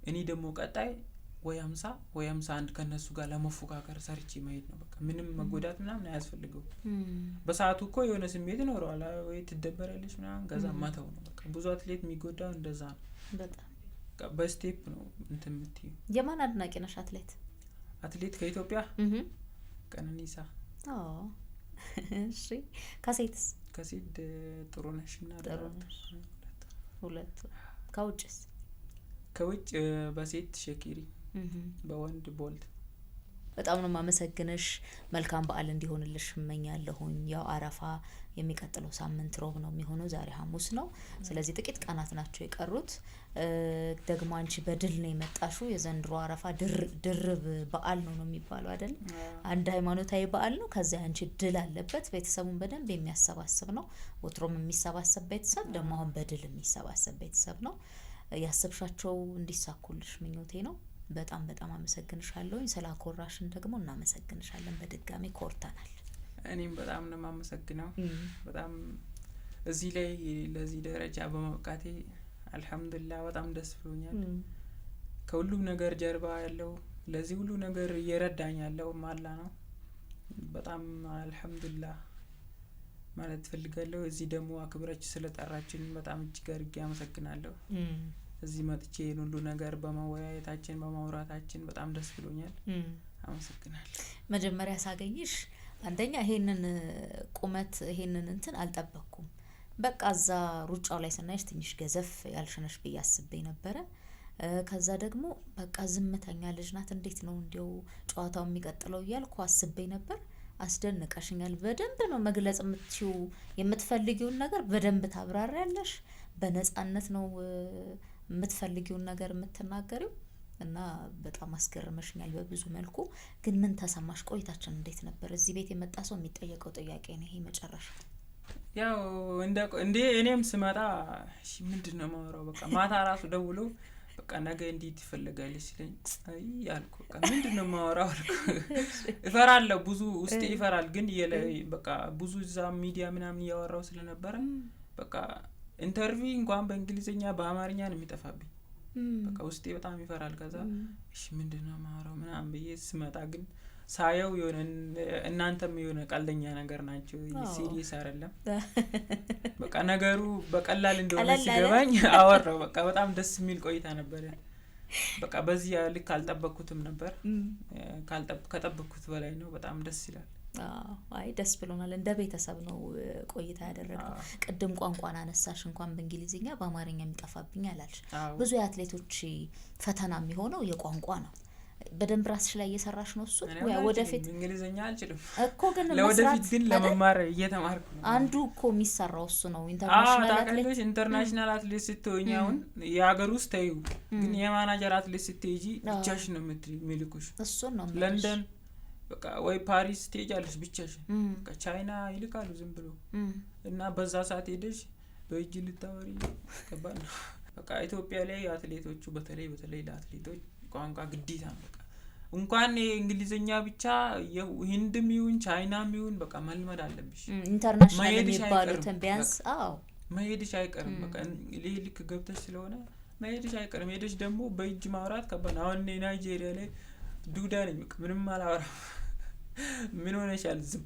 እኔ ደግሞ ቀጣይ ወይ 50 ወይ 51 ከነሱ ጋር ለመፎካከር ሰርቼ ማየት ነው። በቃ ምንም መጎዳት ምናምን አያስፈልገው። በሰዓቱ እኮ የሆነ ስሜት ይኖረዋል ወይ ትደበራለሽ ምናምን ከዛ ማተው ነው። በቃ ብዙ አትሌት የሚጎዳው እንደዛ ነው። በጣም በስቴፕ ነው እንትን የምትይው። የማን አድናቂ ነሽ አትሌት ከኢትዮጵያ? ቀነኒሳ። እሺ ከሴት ጥሩነሽና ሁለት። ከውጭስ? ከውጭ በሴት ሸኪሪ፣ በወንድ ቦልት። በጣም ነው ማመሰግነሽ። መልካም በዓል እንዲሆንልሽ እመኛለሁኝ። ያው አረፋ የሚቀጥለው ሳምንት ሮብ ነው የሚሆነው፣ ዛሬ ሐሙስ ነው። ስለዚህ ጥቂት ቀናት ናቸው የቀሩት። ደግሞ አንቺ በድል ነው የመጣሽው። የዘንድሮ አረፋ ድርብ በዓል ነው የሚባለው አይደል? አንድ ሃይማኖታዊ በዓል ነው፣ ከዛ አንቺ ድል አለበት። ቤተሰቡን በደንብ የሚያሰባስብ ነው። ወትሮም የሚሰባሰብ ቤተሰብ ደግሞ አሁን በድል የሚሰባሰብ ቤተሰብ ነው። ያሰብሻቸው እንዲሳኩልሽ ምኞቴ ነው። በጣም አመሰግንሻለሁ። ስላኮራሽን ደግሞ እናመሰግንሻለን። በድጋሚ ኮርተናል። እኔም በጣም ነው ማመሰግነው። በጣም እዚህ ላይ ለዚህ ደረጃ በመብቃቴ አልহামዱሊላህ በጣም ደስ ብሎኛል። ከሁሉም ነገር ጀርባ ያለው ለዚህ ሁሉ ነገር እየረዳኝ ያለው ማላ ነው። በጣም አልহামዱሊላህ ማለት ፈልጋለሁ። እዚህ ደግሞ አክብራችሁ ስለጠራችሁኝ በጣም እጅግ አድርጌ አመሰግናለሁ። እዚህ መጥቼ ሁሉ ነገር በመወያየታችን በማውራታችን በጣም ደስ ብሎኛል። አመሰግናለሁ። መጀመሪያ ሳገኝሽ አንደኛ ይሄንን ቁመት ይሄንን እንትን አልጠበቅኩም። በቃ እዛ ሩጫው ላይ ስናይሽ ትንሽ ገዘፍ ያልሽነሽ በያስበኝ ነበር። ከዛ ደግሞ በቃ ዝምተኛ ልጅ ናት፣ እንዴት ነው እንዲው ጨዋታው የሚቀጥለው እያልኩ አስበኝ ነበር። አስደንቀሽኛል። በደንብ ነው መግለጽ የምትፈልጊውን ነገር በደንብ ታብራሪያለሽ። በነጻነት ነው የምትፈልጊውን ነገር የምትናገሪው እና በጣም አስገርመሽኛል በብዙ መልኩ። ግን ምን ተሰማሽ? ቆይታችን እንዴት ነበር? እዚህ ቤት የመጣ ሰው የሚጠየቀው ጥያቄ ነው ይሄ መጨረሻ። ያው እንደ እኔም ስመጣ እሺ ምንድነው ማወራው በቃ ማታ ራሱ ደውሎ በቃ ነገ እንዴት ይፈልጋልሽ ሲለኝ አይ ያልኩ በቃ ምንድነው ማወራው አልኩ። እፈራለሁ፣ ብዙ ውስጤ ይፈራል። ግን በቃ ብዙ እዛ ሚዲያ ምናምን ያወራው ስለነበረ በቃ ኢንተርቪው እንኳን በእንግሊዘኛ በአማርኛ ነው የሚጠፋብኝ። በቃ ውስጤ በጣም ይፈራል። ከዛ እሺ ምንድነው ማወራው ምናምን በየስመጣ ግን ሳየው የሆነ እናንተም የሆነ ቀልደኛ ነገር ናቸው፣ ሲሪየስ አይደለም። በቃ ነገሩ በቀላል እንደሆነ ሲገባኝ አወራው። በቃ በጣም ደስ የሚል ቆይታ ነበር። በቃ በዚህ ልክ አልጠበቅኩትም ነበር። ከጠበቅኩት በላይ ነው። በጣም ደስ ይላል። አይ ደስ ብሎናል። እንደ ቤተሰብ ነው ቆይታ ያደረገው። ቅድም ቋንቋን አነሳሽ፣ እንኳን በእንግሊዝኛ በአማርኛ የሚጠፋብኝ አላልሽ። ብዙ የአትሌቶች ፈተና የሚሆነው የቋንቋ ነው። በደንብ ራስሽ ላይ እየሰራሽ ነው እሱ? ወይ ወደፊት እንግሊዝኛ አልችልም እኮ ግን ለወደፊት ግን ለመማር እየተማርኩ ነው። አንዱ እኮ የሚሰራው እሱ ነው። ኢንተርናሽናል አትሌት ስትሆኚ አሁን የሀገር ውስጥ ተይው፣ ግን የማናጀር አትሌት ስትሄጂ ብቻሽ ነው የምትልኩሽ። እሱ ነው ለንደን በቃ ወይ ፓሪስ ትሄጃለሽ ብቻሽ። በቃ ቻይና ይልካሉ ዝም ብሎ እና በዛ ሰዓት ሄደሽ በእጅ ልታወሪ ከባድ ነው። በቃ ኢትዮጵያ ላይ አትሌቶቹ በተለይ ለአትሌቶች ቋንቋ ግዴታ ነው። በቃ እንኳን እንግሊዝኛ ብቻ ህንድም ይሁን ቻይናም ይሁን በቃ መልመድ አለብሽ። ኢንተርናሽናል የሚባሉትን ቢያንስ መሄድሽ አይቀርም። በቃ ልክ ገብተሽ ስለሆነ መሄድሽ አይቀርም። ሄደሽ ደግሞ በእጅ ማውራት ከባድ ነው። አሁን ናይጄሪያ ላይ ዱዳ ነኝ በቃ ምንም አላወራም። ምን ሆነሻል ዝም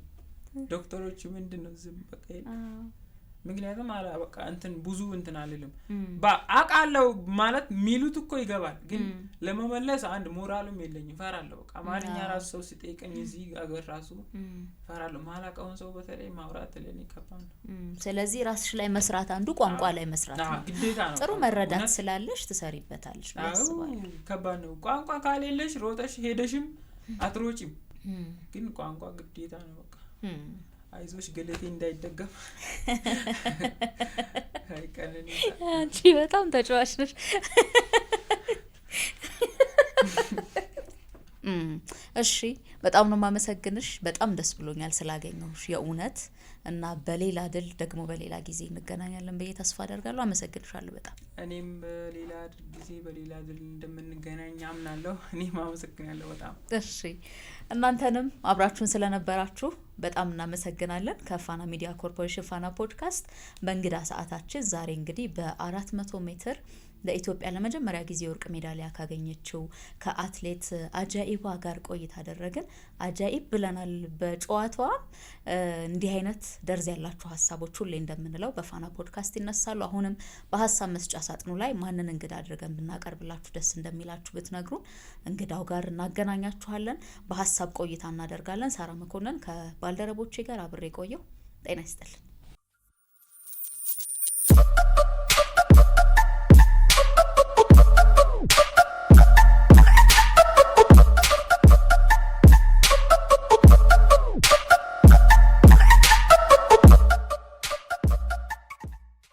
ዶክተሮቹ ምንድነው ዝም በቃ ምክንያቱም በቃ እንትን ብዙ እንትን አልልም አውቃለሁ ማለት ሚሉት እኮ ይገባል ግን ለመመለስ አንድ ሞራልም የለኝም ፈራለሁ በቃ አማርኛ ራሱ ሰው ሲጠይቀኝ እዚህ አገር ራሱ ፈራለሁ ማላውቀውን ሰው በተለይ ማውራት ለኔ ከባድ ነው። ስለዚህ ራስሽ ላይ መስራት አንዱ ቋንቋ ላይ መስራት ነው ግዴታ ነው። ጥሩ መረዳት ስላለሽ ትሰሪበታለሽ ያስባለሁ ከባድ ነው ቋንቋ ካሌለሽ ሮጠሽ ሄደሽም አትሮጪም ግን ቋንቋ ግዴታ ነው በቃ አይዞሽ ገለቴ እንዳይደገም አይቀርልኝ አንቺ በጣም ተጫዋች ነሽ። እሺ በጣም ነው ማመሰግንሽ በጣም ደስ ብሎኛል ስላገኘሁሽ የእውነት እና በሌላ ድል ደግሞ በሌላ ጊዜ እንገናኛለን በየ ተስፋ አደርጋለሁ። አመሰግንሻለሁ በጣም እኔም በሌላ ጊዜ በሌላ ድል እንደምንገናኝ አምናለሁ። እኔም አመሰግናለሁ በጣም። እሺ እናንተንም አብራችሁን ስለነበራችሁ በጣም እናመሰግናለን። ከፋና ሚዲያ ኮርፖሬሽን ፋና ፖድካስት በእንግዳ ሰዓታችን ዛሬ እንግዲህ በ400 ሜትር ለኢትዮጵያ ለመጀመሪያ ጊዜ ወርቅ ሜዳሊያ ካገኘችው ከአትሌት አጃኢባ ጋር ቆይታ አደረግን። አጃኢብ ብለናል በጨዋታዋ። እንዲህ አይነት ደርዝ ያላችሁ ሀሳቦች ሁሌ እንደምንለው በፋና ፖድካስት ይነሳሉ። አሁንም በሀሳብ መስጫ ሳጥኑ ላይ ማንን እንግዳ አድርገን ብናቀርብላችሁ ደስ እንደሚላችሁ ብትነግሩን እንግዳው ጋር እናገናኛችኋለን። በሀሳብ ቆይታ እናደርጋለን። ሳራ መኮንን ከባልደረቦቼ ጋር አብሬ ቆየው። ጤና ይስጥልን።